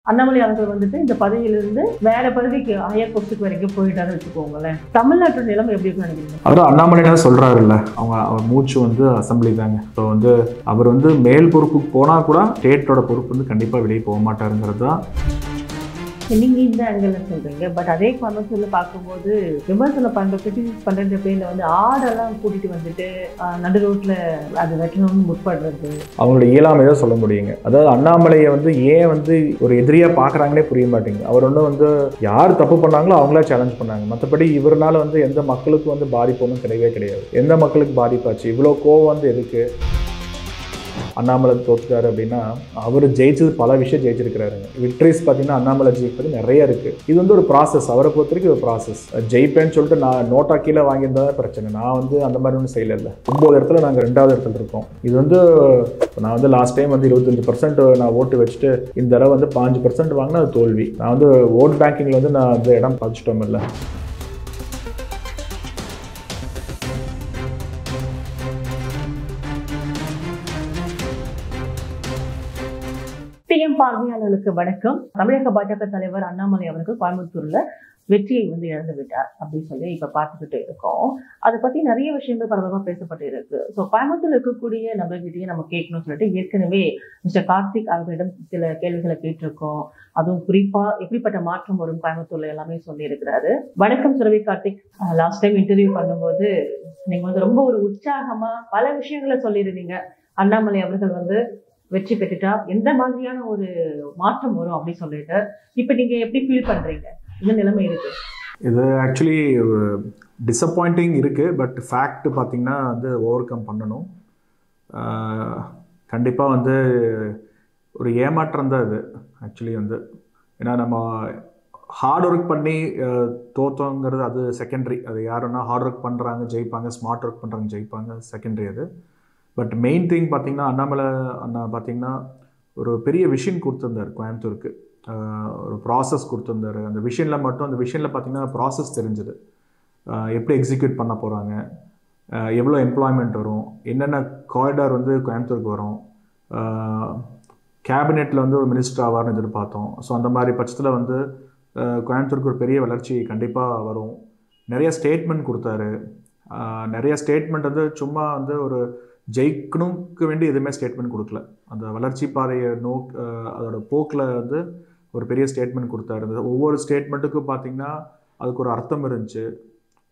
அண்ணாமலை அவர்கள் வந்துட்டு இந்த பதவியிலிருந்து வேற பதவிக்கு ஹையர் போஸ்ட்டுக்கு வரைக்கும் போயிட்டாருன்னு வச்சுக்கோங்களேன். தமிழ்நாட்டோட நிலைமை எப்படி இருக்குன்னு நினைக்கிறீங்க? அவர் அண்ணாமலை சொல்றாருல்ல, அவர் மூச்சு வந்து அசம்பிளி தாங்க. ஸோ வந்து அவர் வந்து மேல் பொறுப்புக்கு போனா கூட ஸ்டேட்டோட பொறுப்பு வந்து கண்டிப்பா வெளியே போக மாட்டாருங்கிறது தான். நீங்க இந்த ஆங்கிள் சொல்றீங்க. பட் அதே கோயம்புத்தூர்ல பார்க்கும்போது விமர்சனம் பண்ற பேர்ல வந்து ஆடெல்லாம் கூட்டிட்டு வந்துட்டு நடு ரோட்ல அது வெட்டணும்னு முற்படுறது அவங்களோட இயலாமையை சொல்ல முடியுங்க. அதாவது அண்ணாமலையை வந்து ஏன் வந்து ஒரு எதிரியா பாக்குறாங்கன்னே புரிய மாட்டேங்குது. அவர் ஒன்றும் வந்து யார் தப்பு பண்ணாங்களோ அவங்களா சேலஞ்ச் பண்ணாங்க. மற்றபடி இவரால் வந்து எந்த மக்களுக்கு வந்து பாதிப்பு ஒன்றும் கிடையவே கிடையாது. எந்த மக்களுக்கு பாதிப்பாச்சு, இவ்வளோ கோவம் வந்து எதுக்கு? அண்ணாமலை தோற்றுட்டாரு அப்படின்னா அவர் ஜெயிச்சது பல விஷயம் ஜெயிச்சிருக்கிறாருங்க. விக்டரிஸ் பார்த்தீங்கன்னா அண்ணாமலை ஜெயிப்பது நிறைய இருக்கு. இது வந்து ஒரு ப்ராசஸ். அவரை பொறுத்த வரைக்கும் ஒரு ப்ராசஸ். ஜெயிப்பேன்னு சொல்லிட்டு நான் நோட்டா கீழே வாங்கியிருந்தா பிரச்சனை. நான் வந்து அந்த மாதிரி ஒன்றும் செய்யல. 9 இடத்துல நாங்கள் 2வது இடத்துல இருக்கோம். இது வந்து நான் வந்து லாஸ்ட் டைம் வந்து 25% நான் ஓட்டு வச்சுட்டு இந்த தடவை வந்து 5% வாங்கினா அது தோல்வி. நான் வந்து ஓட் பேங்கிங்ல வந்து நான் அந்த இடம் பதிச்சிட்டோம் இல்லை. டிஎம் பார்வையாளர்களுக்கு வணக்கம். தமிழக பாஜக தலைவர் அண்ணாமலை அவர்கள் கோயம்புத்தூர்ல வெற்றியை வந்து இழந்து விட்டார் அப்படின்னு சொல்லி இப்ப பார்த்துக்கிட்டு இருக்கோம். அதை பத்தி நிறைய விஷயங்கள் பரவலாக பேசப்பட்டு இருக்கு. ஸோ கோயம்புத்தூர்ல இருக்கக்கூடிய நபர்கிட்டயே நம்ம கேட்கணும்னு சொல்லிட்டு ஏற்கனவே மிஸ்டர் கார்த்திக் அவர்களிடம் சில கேள்விகளை கேட்டிருக்கோம். அதுவும் குறிப்பா எப்படிப்பட்ட மாற்றம் வரும் கோயம்புத்தூர்ல எல்லாமே சொல்லி இருக்கிறாரு. வணக்கம் சுரவி கார்த்திக். லாஸ்ட் டைம் இன்டர்வியூ பண்ணும்போது நீங்க வந்து ரொம்ப ஒரு உற்சாகமா பல விஷயங்களை சொல்லியிருந்தீங்க. அண்ணாமலை அவர்கள் வந்து வெற்றி பெற்றுட்டா எந்த மாதிரியான ஒரு மாற்றம் வரும் அப்படின்னு சொல்லிட்டு இப்ப நீங்க எப்படி ஃபீல் பண்றீங்க? இந்த நிலைமை இருக்கு. இது ஆக்சுவலி ஒரு டிசப்பாயிண்டிங் இருக்கு. பட் ஃபேக்ட் பார்த்தீங்கன்னா வந்து ஓவர் கம் பண்ணணும். கண்டிப்பாக வந்து ஒரு ஏமாற்றம் தான் இது ஆக்சுவலி வந்து. ஏன்னா நம்ம ஹார்ட் ஒர்க் பண்ணி தோத்தோங்கிறது அது செகண்டரி. அது யாருன்னா ஹார்ட் ஒர்க் பண்ணுறாங்க ஜெயிப்பாங்க, ஸ்மார்ட் ஒர்க் பண்ணுறாங்க ஜெயிப்பாங்க, செகண்டரி அது. பட் மெயின் திங் பார்த்திங்கன்னா அண்ணாமலை அண்ணா பார்த்திங்கன்னா ஒரு பெரிய விஷன் கொடுத்துருந்தார் கோயம்புத்தூருக்கு. ஒரு ப்ராசஸ் கொடுத்துருந்தார். அந்த விஷனில் மட்டும் அந்த விஷனில் பார்த்திங்கன்னா ப்ராசஸ் தெரிஞ்சுது. எப்படி எக்ஸிக்யூட் பண்ண போகிறாங்க, எவ்வளோ எம்ப்ளாய்மெண்ட் வரும், என்னென்ன காரிடார் வந்து கோயம்புத்தூருக்கு வரும், கேபினெட்டில் வந்து ஒரு மினிஸ்டர் ஆவார்னு எதிர்பார்த்தோம். ஸோ அந்த மாதிரி பட்சத்தில் வந்து கோயம்புத்தூருக்கு ஒரு பெரிய வளர்ச்சி கண்டிப்பாக வரும். நிறைய ஸ்டேட்மெண்ட் கொடுத்தாரு. நிறைய ஸ்டேட்மெண்ட் வந்து சும்மா வந்து ஒரு ஜெயிக்கணுக்கு வேண்டி எதுவுமே ஸ்டேட்மெண்ட் கொடுக்கல. அந்த வளர்ச்சி பாதையை அதோட போக்கில் வந்து ஒரு பெரிய ஸ்டேட்மெண்ட் கொடுத்தாரு. ஒவ்வொரு ஸ்டேட்மெண்ட்டுக்கும் பார்த்திங்கன்னா அதுக்கு ஒரு அர்த்தம் இருந்துச்சு,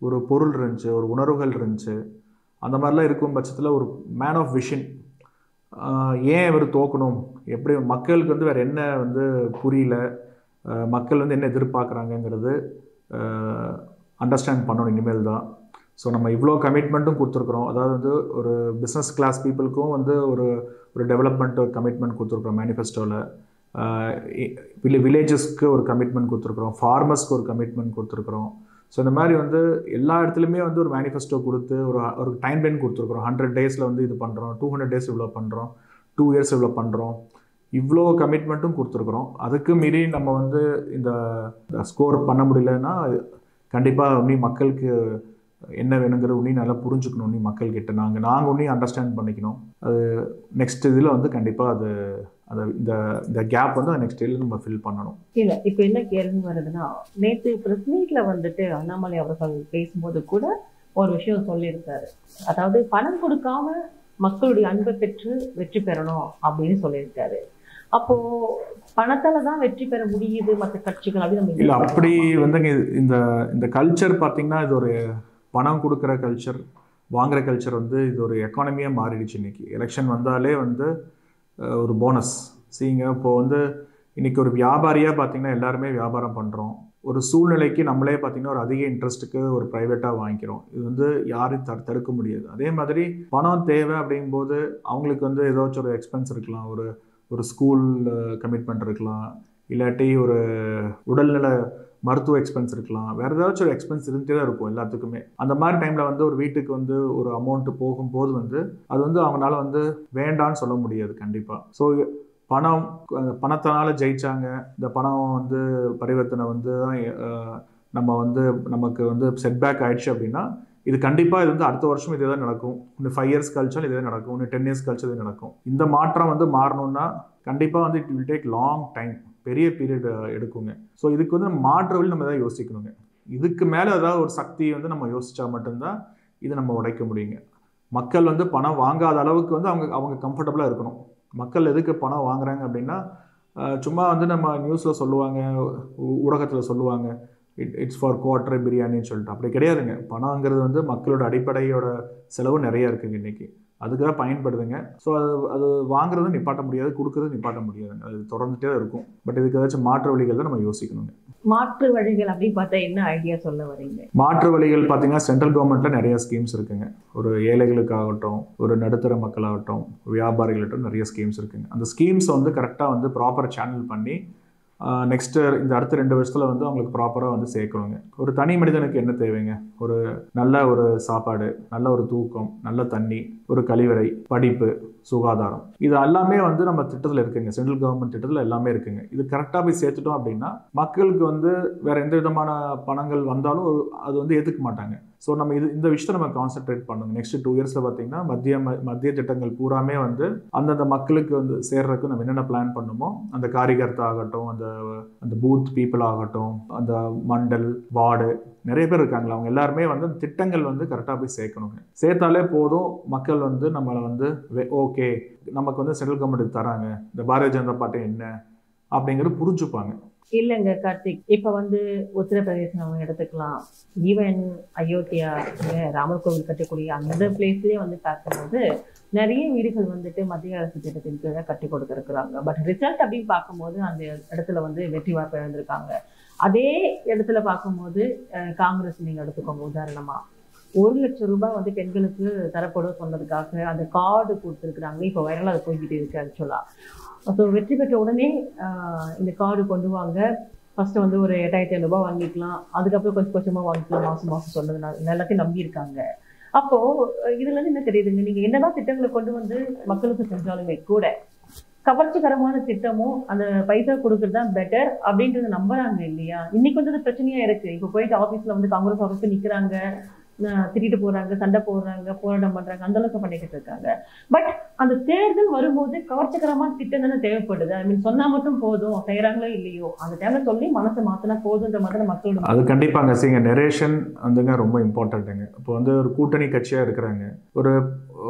ஒரு பொருள் இருந்துச்சு, ஒரு உணர்வுகள் இருந்துச்சு. அந்த மாதிரிலாம் இருக்கும் பட்சத்தில் ஒரு மேன் ஆஃப் விஷன். ஏன் இவர் தோக்கணும், எப்படி மக்களுக்கு வந்து வேறு என்ன வந்து புரியல, மக்கள் வந்து என்ன எதிர்பார்க்குறாங்கங்கிறது அண்டர்ஸ்டாண்ட் பண்ணணும் இனிமேல் தான். ஸோ நம்ம இவ்வளோ கமிட்மெண்ட்டும் கொடுத்துருக்குறோம். அதாவது வந்து ஒரு பிஸ்னஸ் கிளாஸ் பீப்புளுக்கும் வந்து ஒரு டெவலப்மெண்ட் ஒரு கமிட்மெண்ட் கொடுத்துருக்குறோம் மேனிஃபெஸ்டோவில். வில்லேஜஸ்க்கு ஒரு கமிட்மெண்ட் கொடுத்துருக்குறோம், ஃபார்மர்ஸ்க்கு ஒரு கமிட்மெண்ட் கொடுத்துருக்குறோம். ஸோ இந்த மாதிரி வந்து எல்லா இடத்துலையுமே வந்து ஒரு மேனிஃபெஸ்டோ கொடுத்து ஒரு டைம் லைன் கொடுத்துருக்குறோம். 100 டேஸில் வந்து இது பண்ணுறோம், 200 டேஸ் இவ்வளோ பண்ணுறோம், 2 இயர்ஸ் இவ்வளோ பண்ணுறோம், இவ்வளோ கமிட்மெண்ட்டும் கொடுத்துருக்குறோம். அதுக்கு மீறி நம்ம வந்து இந்த ஸ்கோர் பண்ண முடியலன்னா கண்டிப்பாக இன்னும் மக்களுக்கு என்ன வேணுங்கிறது இன்னும் நல்லா புரிஞ்சுக்கணும். இன்னும் மக்கள்கிட்ட நாங்கள் இன்னும் அண்டர்ஸ்டாண்ட் பண்ணிக்கணும். அது நெக்ஸ்ட் இதில் வந்து கண்டிப்பாக அது இந்த கேப் வந்து நெக்ஸ்ட் இதில் நம்ம ஃபில் பண்ணணும். இல்லை இப்போ என்ன கேள்வி வருதுன்னா, நேற்று ப்ரெஸ் மீட்ல வந்துட்டு அண்ணாமலை அவர்கள் பேசும்போது கூட ஒரு விஷயம் சொல்லியிருக்காரு. அதாவது பணம் கொடுக்காம மக்களுடைய அன்பை பெற்று வெற்றி பெறணும் அப்படின்னு சொல்லியிருக்காரு. அப்போ பணத்தால தான் வெற்றி பெற முடியுது மற்ற கட்சிகள் அப்படின்னு இல்லை அப்படி வந்துங்க. இந்த கல்ச்சர் பார்த்தீங்கன்னா இது ஒரு பணம் கொடுக்குற கல்ச்சர், வாங்குற கல்ச்சர் வந்து இது ஒரு எக்கானமியாக மாறிடுச்சு. இன்றைக்கி எலெக்ஷன் வந்தாலே வந்து ஒரு போனஸ் சீங்க. இப்போ வந்து இன்றைக்கி ஒரு வியாபாரியாக பார்த்திங்கன்னா எல்லாருமே வியாபாரம் பண்ணுறோம். ஒரு சூழ்நிலைக்கு நம்மளே பார்த்திங்கன்னா ஒரு அதிக இன்ட்ரெஸ்ட்டுக்கு ஒரு ப்ரைவேட்டாக வாங்கிக்கிறோம். இது வந்து யாரும் தடுக்க முடியாது. அதே மாதிரி பணம் தேவை அப்படிங்கும்போது அவங்களுக்கு வந்து ஏதாச்சும் ஒரு எக்ஸ்பென்ஸ் இருக்கலாம், ஒரு ஸ்கூல் கமிட்மெண்ட் இருக்கலாம், இல்லாட்டி ஒரு உடல்நல மருத்துவ எக்ஸ்பென்ஸ் இருக்கலாம், வேறு ஏதாச்சும் ஒரு எக்ஸ்பென்ஸ் இருந்துகிட்டே தான் இருக்கும் எல்லாத்துக்குமே. அந்த மாதிரி டைமில் வந்து ஒரு வீட்டுக்கு வந்து ஒரு அமௌண்ட்டு போகும்போது வந்து அது வந்து அவங்களால வந்து வேண்டான்னு சொல்ல முடியாது கண்டிப்பாக. ஸோ பணத்தினால ஜெயிச்சாங்க, இந்த பணம் வந்து பரிவர்த்தனை வந்து நம்ம வந்து நமக்கு வந்து செட்பேக் ஆயிடுச்சு அப்படின்னா இது கண்டிப்பாக இது வந்து அடுத்த வருஷம் இதே தான் நடக்கும். இன்னும் 5 இயர்ஸ் கழிச்சாலும் இதே நடக்கும், இன்னும் 10 இயர்ஸ் கழிச்சு இதே நடக்கும். இந்த மாற்றம் வந்து மாறணும்னா கண்டிப்பாக வந்து it will take long time. பெரிய பீரியட் எடுக்குங்க. ஸோ இதுக்கு வந்து மாற்று வழி நம்ம எதாவது யோசிக்கணுங்க. இதுக்கு மேலே ஏதாவது ஒரு சக்தி வந்து நம்ம யோசிச்சா மட்டும்தான் இதை நம்ம உடைக்க முடியுங்க. மக்கள் வந்து பணம் வாங்காத அளவுக்கு வந்து அவங்க கம்ஃபர்டபுளாக இருக்கணும். மக்கள் எதுக்கு பணம் வாங்குறாங்க அப்படின்னா, சும்மா வந்து நம்ம நியூஸில் சொல்லுவாங்க, ஊடகத்தில் சொல்லுவாங்க, இட்ஸ் ஃபார் குவார்டர் பிரியாணின்னு சொல்லிட்டு. அப்படி கிடையாதுங்க. பணங்கிறது வந்து மக்களோட அடிப்படையோட செலவு நிறைய இருக்குங்க இன்றைக்கி. அதுக்கு தான் பயன்படுதுங்க. ஸோ அது வாங்குறதும் நிப்பாட்ட முடியாது, கொடுக்குறதும் நிப்பாட்ட முடியாதுங்க. அது தொடர்ந்துட்டே தான் இருக்கும். பட் இதுக்கு ஏதாச்சும் மாற்று வழிகள் தான் நம்ம யோசிக்கணுங்க. மாற்று வழிகள் அப்படின்னு பார்த்தா என்ன ஐடியா சொல்ல வரீங்க? மாற்று வழிகள் பார்த்தீங்கன்னா, சென்ட்ரல் கவர்மெண்ட்டில் நிறைய ஸ்கீம்ஸ் இருக்குங்க. ஒரு ஏழைகளுக்காகட்டும், ஒரு நடுத்தர மக்களாகட்டும், வியாபாரிகளாகட்டும் நிறைய ஸ்கீம்ஸ் இருக்குங்க. அந்த ஸ்கீம்ஸை வந்து கரெக்டாக வந்து ப்ராப்பர் சேனல் பண்ணி நெக்ஸ்ட்டு இந்த அடுத்த 2 வருஷத்தில் வந்து அவங்களுக்கு ப்ராப்பராக வந்து சேர்க்கணுங்க. ஒரு தனி மனிதனுக்கு என்ன தேவைங்க? ஒரு நல்ல ஒரு சாப்பாடு, நல்ல ஒரு தூக்கம், நல்ல தண்ணி, ஒரு கழிவறை, படிப்பு, சுகாதாரம், இது எல்லாமே வந்து நம்ம திட்டத்தில் இருக்குங்க. சென்ட்ரல் கவர்மெண்ட் திட்டத்தில் எல்லாமே இருக்குங்க. இது கரெக்டாக போய் சேர்த்துட்டோம் அப்படின்னா மக்களுக்கு வந்து வேறு எந்த விதமான பணங்கள் வந்தாலும் அது வந்து ஏற்றுக்க மாட்டாங்க. ஸோ நம்ம இந்த விஷயத்தை நம்ம கான்சென்ட்ரேட் பண்ணணும். நெக்ஸ்ட் 2 இயர்ஸில் பார்த்தீங்கன்னா மத்திய திட்டங்கள் பூராமே வந்து அந்தந்த மக்களுக்கு வந்து சேர்றதுக்கு நம்ம என்னென்ன பிளான் பண்ணுமோ, அந்த காரிகர்த்தா ஆகட்டும், அந்த பூத் பீப்புள் ஆகட்டும், அந்த மண்டல், வார்டு, நிறைய பேர் இருக்காங்களா, அவங்க எல்லாருமே வந்து திட்டங்கள் வந்து கரெக்டாக போய் சேர்க்கணுங்க. சேர்த்தாலே போதும், மக்கள் வந்து நம்மளை வந்து ஓகே நமக்கு வந்து சென்ட்ரல் கவர்மெண்ட் தராங்க, இந்த பாரதிய ஜனதா பார்ட்டி என்ன அப்படிங்கிறது புரிஞ்சுப்பாங்க. இல்லைங்க கார்த்திக், இப்போ வந்து உத்தரப்பிரதேசம் அவங்க எடுத்துக்கலாம், ஈவன் அயோத்தியா ராமர் கோவில் கட்டக்கூடிய அந்த பிளேஸ்லேயே வந்து பார்க்கும்போது நிறைய வீடுகள் வந்துட்டு மத்திய அரசு திட்டத்தின் கீழே கட்டி கொடுத்துருக்குறாங்க. பட் ரிசல்ட் அப்படின்னு பார்க்கும்போது அந்த இடத்துல வந்து வெற்றி வாய்ப்பு இழந்திருக்காங்க. அதே இடத்துல பார்க்கும்போது காங்கிரஸ் நீங்கள் எடுத்துக்கோங்க உதாரணமாக, 1 லட்சம் ரூபாய் வந்து பெண்களுக்கு தரப்படும் சொன்னதுக்காக அந்த கார்டு கொடுத்துருக்குறாங்க. இப்போ வைரலாக அது போய்கிட்டு இருக்கு ஆக்சுவலாக. ஸோ வெற்றி பெற்ற உடனே இந்த கார்டு கொண்டு வாங்க, ஃபஸ்ட்டு வந்து ஒரு 8500 ரூபாய் வாங்கிக்கலாம், அதுக்கப்புறம் கொஞ்சம் கொஞ்சமாக வாங்கிக்கலாம் மாதம் மாதம் சொன்னதுனால எல்லாத்தையும் நம்பியிருக்காங்க. அப்போது இதுலேருந்து என்ன தெரியுதுங்க, நீங்கள் என்னதான் திட்டங்களை கொண்டு வந்து மக்களுக்கு செஞ்சாலுமே கூட கவர்ச்சிகரமான திட்டமும் அந்த பைசா கொடுக்குறது தான் பெட்டர் அப்படின்றத நம்புறாங்க இல்லையா? இன்னைக்கு வந்து அது பிரச்சனையாக இருக்குது. இப்போ போயிட்டு ஆஃபீஸில் வந்து காங்கிரஸ் ஆஃபீஸில் நிற்கிறாங்க, திட்டிட்டு போறாங்க, சண்டை போடுறாங்க, போராட்டம் பண்றாங்க, அந்த அளவுக்கு பண்ணிக்கிட்டு இருக்காங்க. பட் அந்த தேர்தல் வரும்போது கவர்ச்சிகரமான திட்டம் தானே தேவைப்படுது. ஐ மீன் சொன்னா மட்டும் போதும், செய்யறாங்களோ இல்லையோ அந்த டைம்ல சொல்லி மனசை மாத்தினா போதுன்ற மாதிரி மக்களோட அது கண்டிப்பாங்க. சரிங்க, நரேஷன் வந்துங்க ரொம்ப இம்பார்ட்டன்ட்டுங்க. இப்போ வந்து ஒரு கூட்டணி கட்சியா இருக்கிறாங்க,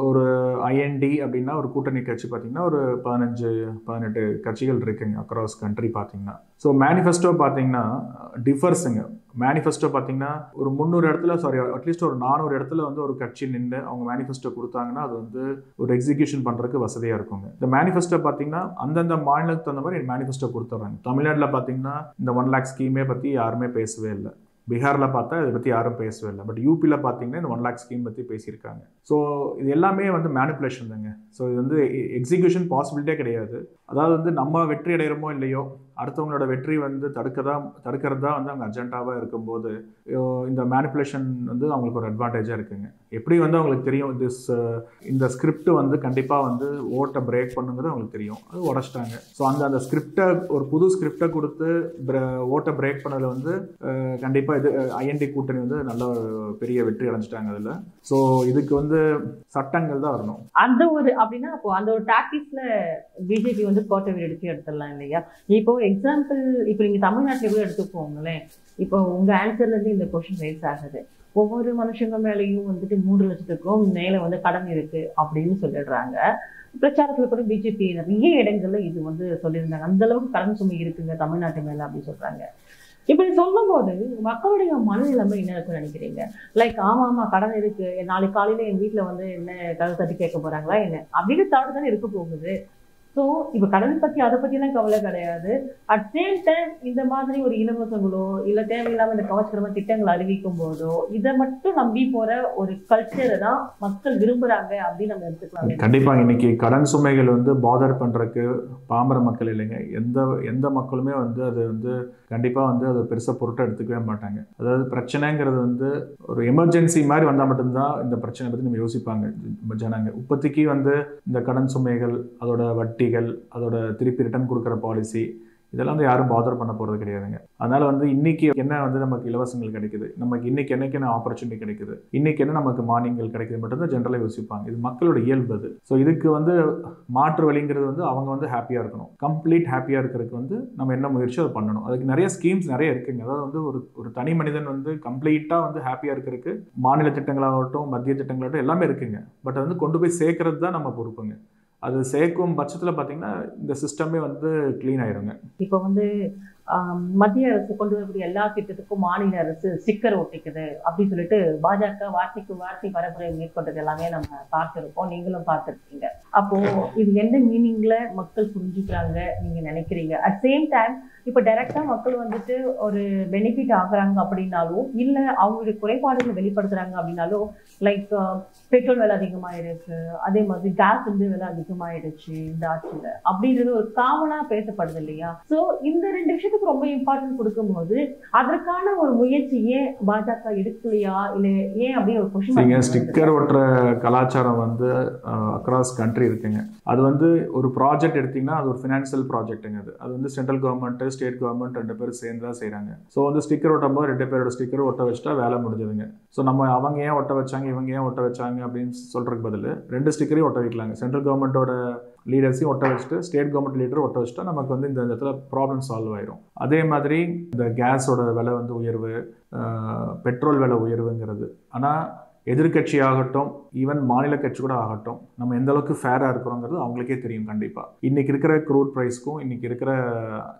ஒரு ஐஎன்டி அப்படின்னா ஒரு கூட்டணி கட்சி பார்த்தீங்கன்னா ஒரு 15-18 கட்சிகள் இருக்குங்க அக்ராஸ் கண்ட்ரி பார்த்தீங்கன்னா. ஸோ மேனிஃபெஸ்டோ பார்த்தீங்கன்னா டிஃபர்ஸுங்க. மேனிஃபெஸ்டோ பார்த்தீங்கன்னா ஒரு 300 இடத்துல, அட்லீஸ்ட் ஒரு 400 இடத்துல வந்து ஒரு கட்சி நின்று அவங்க மேனிஃபெஸ்டோ கொடுத்தாங்கன்னா அது வந்து ஒரு எக்ஸிக்யூஷன் பண்ணுறதுக்கு வசதியாக இருக்குங்க. இந்த மேனிஃபெஸ்டோ பார்த்தீங்கன்னா அந்தந்த மாநிலத்துக்கு தகுந்த மாதிரி மேனிஃபெஸ்டோ கொடுத்துட்றாங்க. தமிழ்நாட்டில் பார்த்தீங்கன்னா இந்த 1 lakh ஸ்கீமே பற்றி யாருமே பேசவே இல்லை. பீகாரில் பார்த்தா இதை பற்றி யாரும் பேசவே இல்லை. பட் யூபியில் பார்த்தீங்கன்னா இந்த 1 lakh ஸ்கீம் பற்றி பேசியிருக்காங்க. ஸோ இது எல்லாமே வந்து மேனிப்புலேஷன் தாங்க. ஸோ இது வந்து எக்ஸிக்யூஷன் பாசிபிலிட்டியே கிடையாது. அதாவது வந்து நம்ம வெற்றி அடைகிறோமோ இல்லையோ, அடுத்தவங்களோட வெற்றி வந்து தடுக்கிறது தான் வந்து அவங்க அஜெண்டாவாக இருக்கும்போது இந்த மேனிப்புலேஷன் வந்து அவங்களுக்கு ஒரு அட்வான்டேஜாக இருக்குங்க. எப்படி வந்து அவங்களுக்கு தெரியும் இந்த ஸ்கிரிப்ட் வந்து கண்டிப்பாக வந்து ஓட்டை பிரேக் பண்ணுங்கிறது அவங்களுக்கு தெரியும், அது உடச்சிட்டாங்க. ஸோ அந்த ஸ்கிரிப்டை ஒரு புது ஸ்கிரிப்டை கொடுத்து ஓட்டை பிரேக் பண்ணதில் வந்து கண்டிப்பாக இது ஐஎன்டி கூட்டணி வந்து நல்ல பெரிய வெற்றி அடைஞ்சிட்டாங்க அதில். ஸோ இதுக்கு வந்து சட்டங்கள் தான் வரணும். அந்த ஒரு அப்படின்னா அப்போ அந்த ஒரு டாக்டிக்ஸ்ல பிஜேபி வந்து கோட்டை வீடு எடுத்துடலாம் இல்லையா? இப்போ எக்ஸாம்பிள் இப்போ நீங்கள் தமிழ்நாட்டில் கூட எடுத்துக்கோங்களேன். இப்போ உங்கள் ஆன்சர்லேருந்து இந்த கொஸ்டின் ரைஸ் ஆகுது, ஒவ்வொரு மனுஷங்க மேலேயும் வந்துட்டு 3 லட்சத்துக்கும் மேலே வந்து கடன் இருக்கு அப்படின்னு சொல்லிடுறாங்க. பிரச்சாரத்தில் கூட பிஜேபி நிறைய இடங்கள்ல இது வந்து சொல்லியிருந்தாங்க, அந்த அளவுக்கு கடன் சுமை இருக்குங்க தமிழ்நாட்டு மேலே அப்படின்னு சொல்றாங்க. இப்படி சொல்லும் போது மக்களுடைய மனநிலைமை என்ன இருக்குன்னு நினைக்கிறீங்க? லைக் ஆமா கடன் இருக்கு, நாளைக்கு காலையில என் வீட்டில் வந்து என்ன கதை தட்டி கேட்க போறாங்களா என்ன அப்படின்னு தாட்டு தானே இருக்க போகுது. ஸோ இப்போ கடன் பற்றி அதை பற்றிலாம் கவலை கிடையாது. அட் சேம் டைம் இந்த மாதிரி ஒரு இலவசங்களோ இல்லை தேவையில்லாமல் இந்த கவர்ச்சிகரமான திட்டங்கள் அறிவிக்கும் போதோ இதை மட்டும் நம்பி போற ஒரு கல்ச்சரை தான் மக்கள் விரும்புறாங்க அப்படின்னு நம்ம எடுத்துக்கலாம். கண்டிப்பாக இன்னைக்கு கடன் சுமைகள் வந்து பாதர் பண்றதுக்கு பாமர மக்கள் இல்லைங்க, எந்த மக்களுமே வந்து அது வந்து கண்டிப்பாக வந்து அதை பெருசாக பொருட்டை எடுத்துக்கவே மாட்டாங்க. அதாவது பிரச்சனைங்கிறது வந்து ஒரு எமர்ஜென்சி மாதிரி வந்தால் மட்டும்தான் இந்த பிரச்சனை பற்றி நம்ம யோசிப்பாங்க ஜனங்க. இப்போதைக்கு வந்து இந்த கடன் சுமைகள், அதோட வட்டிகள், அதோட திருப்பி ரிட்டர்ன் கொடுக்குற பாலிசி, இதெல்லாம் வந்து யாரும் பாதர் பண்ண போகிறது கிடையாதுங்க. அதனால் வந்து இன்றைக்கி என்ன வந்து நமக்கு இலவசங்கள் கிடைக்குது, நமக்கு இன்றைக்கி என்ன ஆப்பர்ச்சுனிட்டி கிடைக்குது, இன்றைக்கி என்ன நமக்கு மானியங்கள் கிடைக்குது மட்டும்தான் ஜென்ரலாக யோசிப்பாங்க. இது மக்களோட இயல்பு அது. ஸோ இதுக்கு வந்து மாற்று வழிங்கிறது வந்து அவங்க வந்து ஹாப்பியாக இருக்கணும். கம்ப்ளீட் ஹாப்பியாக இருக்கிறதுக்கு வந்து நம்ம என்ன முயற்சியோ அதை பண்ணணும். அதுக்கு நிறைய ஸ்கீம்ஸ் நிறைய இருக்குங்க. அதாவது வந்து ஒரு தனி மனிதன் வந்து கம்ப்ளீட்டாக வந்து ஹாப்பியாக இருக்கிறதுக்கு மாநில திட்டங்களாகட்டும் மத்திய திட்டங்களாகட்டும் எல்லாமே இருக்குங்க. பட் அது வந்து கொண்டு போய் சேர்க்கறது தான் நம்ம பொறுப்புங்க. அது சேர்க்கும் பட்சத்தில் பார்த்தீங்கன்னா இந்த சிஸ்டமே வந்து க்ளீன் ஆயிருங்க. இப்போ வந்து மத்திய அரசு கொண்டு வரக்கூடிய எல்லா திட்டத்துக்கும் மாநில அரசு ஸ்டிக்கர் ஒட்டிக்குது அப்படின்னு சொல்லிட்டு பாஜக வார்த்தைக்கு வார்த்தை பரப்புரை மேற்கொண்டது எல்லாமே நம்ம பார்த்துருக்கோம், நீங்களும் பார்த்துருக்கீங்க. அப்போ இது எந்த மீனிங்ல மக்கள் புரிஞ்சுக்கிறாங்க நீங்க நினைக்கிறீங்க? அட் சேம் டைம் இப்போ டைரக்டா மக்கள் வந்துட்டு ஒரு பெனிஃபிட் ஆகுறாங்க அப்படின்னாலும் இல்ல அவங்களுடைய குறைபாடுகளை வெளிப்படுத்துறாங்க அப்படின்னாலும் லைக் பெட்ரோல் விலை அதிகமாயிடுச்சு, அதே மாதிரி கேஸ் வந்து விலை அதிகமாயிடுச்சு இந்த ஆட்சியில அப்படின்றது ஒரு காமனா பேசப்படுது இல்லையா? ஸோ இந்த ரெண்டு விஷயத்துக்கு ரொம்ப இம்பார்ட்டன்ட் கொடுக்கும்போது அதற்கான ஒரு முயற்சி ஏன் பாஜக எடுக்கலையா இல்லை ஏன் அப்படின்னு ஒரு கொஸ்டின். ஸ்டிக்கர் ஒட்டுற கலாச்சாரம் வந்து அக்ராஸ் கண்ட்ரி இருக்குங்க. அது வந்து ஒரு ப்ராஜெக்ட் எடுத்தீங்கன்னா அது ஒரு ஃபினான்சியல் ப்ராஜெக்ட்டுங்க. அது வந்து சென்ட்ரல் கவர்மெண்ட் ஸ்டேட் கவர்மெண்ட் 2 பேரும் சேர்ந்து தான் செய்கிறாங்க. ஸோ வந்து ஸ்டிக்கர் ஒட்டும் போது 2 பேரோட ஸ்டிக்கர் ஒட்ட வச்சுட்டா வேலை முடிஞ்சதுங்க. ஸோ நம்ம அவங்க ஏன் ஒட்ட வச்சாங்க இவங்க ஏன் ஒட்ட வச்சாங்க அப்படின்னு சொல்றதுக்கு பதில் 2 ஸ்டிக்கரையும் ஒட்ட வைக்கலாங்க. சென்ட்ரல் கவர்மெண்ட்டோட லீடர்ஸையும் ஒட்ட வச்சுட்டு ஸ்டேட் கவர்மெண்ட் லீடரும் ஒட்ட வச்சுட்டா நமக்கு வந்து இந்த இடத்துல ப்ராப்ளம் சால்வ் ஆயிரும். அதே மாதிரி இந்த கேஸோட விலை வந்து உயர்வு, பெட்ரோல் விலை உயர்வுங்கிறது, ஆனால் எதிர்கட்சி ஆகட்டும் ஈவன் மாநில கட்சி கூட ஆகட்டும் நம்ம எந்த அளவுக்கு ஃபேராக இருக்கிறோங்கிறது அவங்களுக்கே தெரியும். கண்டிப்பாக இன்றைக்கி இருக்கிற க்ரூட் ப்ரைஸ்க்கும் இன்றைக்கி இருக்கிற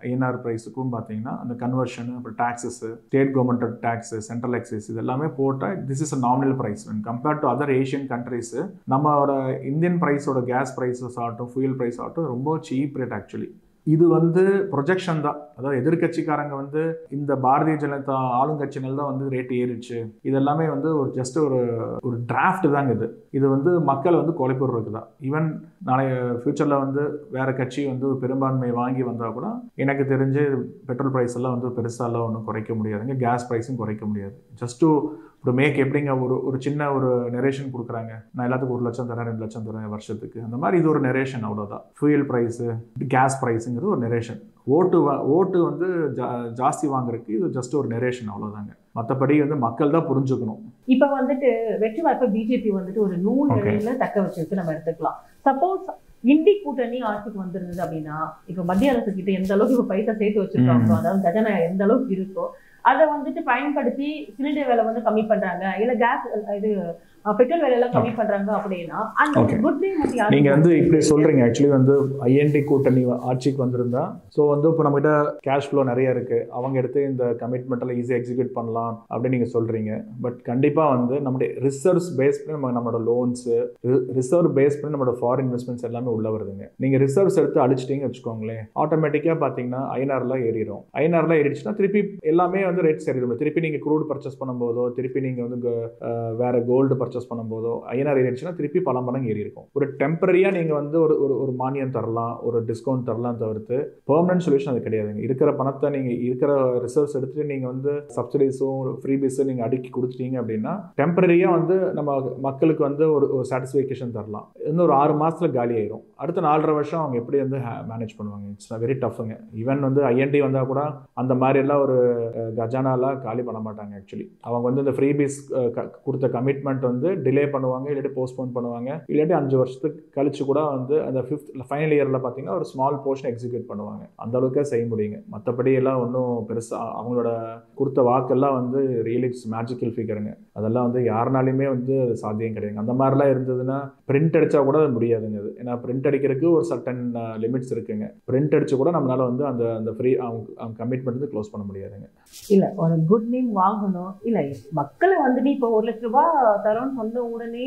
ஐஎன்ஆர் ப்ரைஸுக்கும் பார்த்தீங்கன்னா அந்த கன்வர்ஷன், அப்புறம் taxes, state government tax, central excise இது எல்லாமே போட்டால் this is a nominal price when compared to other Asian countries. நம்மளோட இந்தியன் ப்ரைஸோட கேஸ் ப்ரைஸஸ் ஆகட்டும் ஃபியூல் ப்ரைஸ் ஆகட்டும் ரொம்ப சீப் ரேட் ஆக்சுவலி. இது வந்து ப்ரொஜெக்ஷன் தான். அதாவது எதிர்கட்சிக்காரங்க வந்து இந்த பாரதிய ஜனதா ஆளுங்கட்சிகள் தான் வந்து ரேட் ஏறிடுச்சு, இதெல்லாமே வந்து ஒரு ஜஸ்ட் ஒரு டிராஃப்ட் தாங்க. இது வந்து மக்களை வந்து குலைப்படுறதுக்கு தான். ஈவன் நாளைய ஃபியூச்சரில் வந்து வேற கட்சி வந்து ஒரு பெரும்பான்மை வாங்கி வந்தால் கூட எனக்கு தெரிஞ்சு பெட்ரோல் ப்ரைஸ் எல்லாம் வந்து பெருசாலாம் ஒன்றும் குறைக்க முடியாதுங்க. கேஸ் ப்ரைஸும் குறைக்க முடியாது. ஜஸ்ட் டு ஒரு மேக் எப்படிங்க ஒரு சின்ன ஒரு நெரேஷன் கொடுக்குறாங்க, நான் எல்லாத்துக்கும் 1 லட்சம் தரேன் 2 லட்சம் தரேன் வருஷத்துக்கு, அந்த மாதிரி இது ஒரு நெரேஷன் அவ்வளோதான். ஃபியூயல் ப்ரைஸு கேஸ் ப்ரைஸுங்கிறது ஒரு நெரேஷன். ஓட்டு வந்து ஜாஸ்தி வாங்குறதுக்கு இது ஜஸ்ட் ஒரு நெரேஷன் அவ்வளோதாங்க. மற்றபடி வந்து மக்கள் தான் புரிஞ்சுக்கணும். இப்போ வந்துட்டு வெற்றி வாய்ப்பை பிஜேபி வந்துட்டு ஒரு 100 நிலையில தக்க வச்சிருக்கு நம்ம எடுத்துக்கலாம். சப்போஸ் இந்தி கூட்டணி ஆட்சிக்கு வந்திருந்தது அப்படின்னா இப்போ மத்திய அரசு கிட்ட எந்த அளவுக்கு இப்போ பைசா சேர்த்து வச்சிருக்காங்களோ, அதாவது கஜனா எந்த அளவுக்கு இருக்கோ அதை வந்துட்டு பயன்படுத்தி சிலிண்டர் விலை வந்து கம்மி பண்றாங்க, இல்ல கேஸ் இது பெட்ரோல் விலையெல்லாம் கம்மி பண்றாங்க அப்படின்னா அந்த குட் நேம் நீங்க வந்து இப்படி சொல்றீங்க. ஆக்சுவலி வந்து ஐஎன்டி கூட்டணி ஆட்சிக்கு வந்திருந்தா ஸோ வந்து இப்போ நம்மகிட்ட கேஷ் ஃப்ளோ நிறைய இருக்கு, அவங்க எடுத்து இந்த கமிட்மெண்ட் எல்லாம் ஈஸியாக எக்ஸிக்யூட் பண்ணலாம் அப்படின்னு நீங்க சொல்றீங்க. பட் கண்டிப்பா வந்து நம்முடைய ரிசர்வ்ஸ் பேஸ் பண்ணி நம்மளோட லோன்ஸ், ரிசர்வ் பேஸ் பண்ணி நம்மளோட ஃபாரின் இன்வெஸ்ட்மெண்ட்ஸ் எல்லாமே உள்ள வருதுங்க. நீங்க ரிசர்வ்ஸ் எடுத்து அடிச்சிட்டீங்கன்னு வச்சுக்கோங்களேன், ஆட்டோமேட்டிக்கா பாத்தீங்கன்னா ஐஎன்ஆர்லாம் ஏறிடும். ஐஎன்ஆர்லாம் ஏறிடுச்சுன்னா திருப்பி எல்லாமே வந்து ரேட்ஸ் ஏறிடும். திருப்பி நீங்க க்ரூட் பர்ச்சேஸ் பண்ணும்போதோ, திருப்பி நீங்க வந்து வேற கோல்டு பர்ச்சேஸ் பண்ணும்போதோ ஐஎன்ஆர் ஏறிடுச்சுன்னா திருப்பி பல மடங்கு ஏறி இருக்கும். ஒரு டெம்பரரியா நீங்க வந்து ஒரு மானியம் தரலாம், ஒரு டிஸ்கவுண்ட் தரலாம், தவிர்த்து பெர்மனன்ட் சொல்யூஷன் அது கிடையாதுங்க. இருக்கிற பணத்தை நீங்க இருக்கிற ரிசர்வ்ஸ் எடுத்துட்டு நீங்க வந்து சப்சிடிஸும் ஃப்ரீபீஸும் நீங்க அடுக்கி கொடுத்துட்டீங்க அப்படின்னா டெம்பரரியா வந்து நம்ம மக்களுக்கு வந்து ஒரு சாட்டிஸ்ஃபேக்ஷன் தரலாம். இன்னும் ஒரு 6 மாசத்துல காலி ஆயிரும். அடுத்த 4.5 வருஷம் அவங்க எப்படி வந்து மேனேஜ் பண்ணுவாங்க? இட்ஸ் வெரி டஃப்ங்க. ஈவன் வந்து ஐஎன்டி வந்தா கூட அந்த மாதிரி எல்லாம் ஒரு கஜானாலாம் காலி பண்ண மாட்டாங்க. ஆக்சுவலி அவங்க வந்து இந்த ஃப்ரீபீஸ் கொடுத்த கமிட்மெண்ட் வந்து டிலே பண்ணுவாங்க, இல்லாட்டி போஸ்ட்போன் பண்ணுவாங்க, இல்லாட்டி 5 வருஷத்துக்கு கழிச்சு கூட வந்து அந்த 5th ஃபைனல் இயர்ல பார்த்தீங்கன்னா ஒரு ஸ்மால் போர்ஷன் எக்ஸிக்யூட் பண்ணுவாங்க. அந்த அளவுக்கு செய்ய முடியுங்க. மற்றபடி எல்லாம் ஒன்றும் பெருசா அவங்களோட கொடுத்த வாக்கெல்லாம் வந்து ரியலி இட்ஸ் மேஜிக்கல் ஃபிகருங்க. அதெல்லாம் வந்து யாருனாலுமே வந்து சாத்தியம் கிடையாதுங்க. அந்த மாதிரிலாம் இருந்ததுன்னா பிரிண்ட் அடிச்சா கூட அது முடியாதுங்க. அது ஏன்னா பிரிண்ட் அடிக்கிறதுக்கு ஒரு சர்டன் லிமிட்ஸ் இருக்குங்க. பிரிண்ட் அடிச்சு கூட நம்மளால வந்து அந்த ஃப்ரீ அவங்க கமிட்மெண்ட் வந்து க்ளோஸ் பண்ண முடியாதுங்க. இல்ல ஒரு குட் நேம் வாங்கணும், இல்ல மக்களை வந்துட்டு இப்போ 1 லட்ச ரூபாய் தரோன்னு சொன்ன உடனே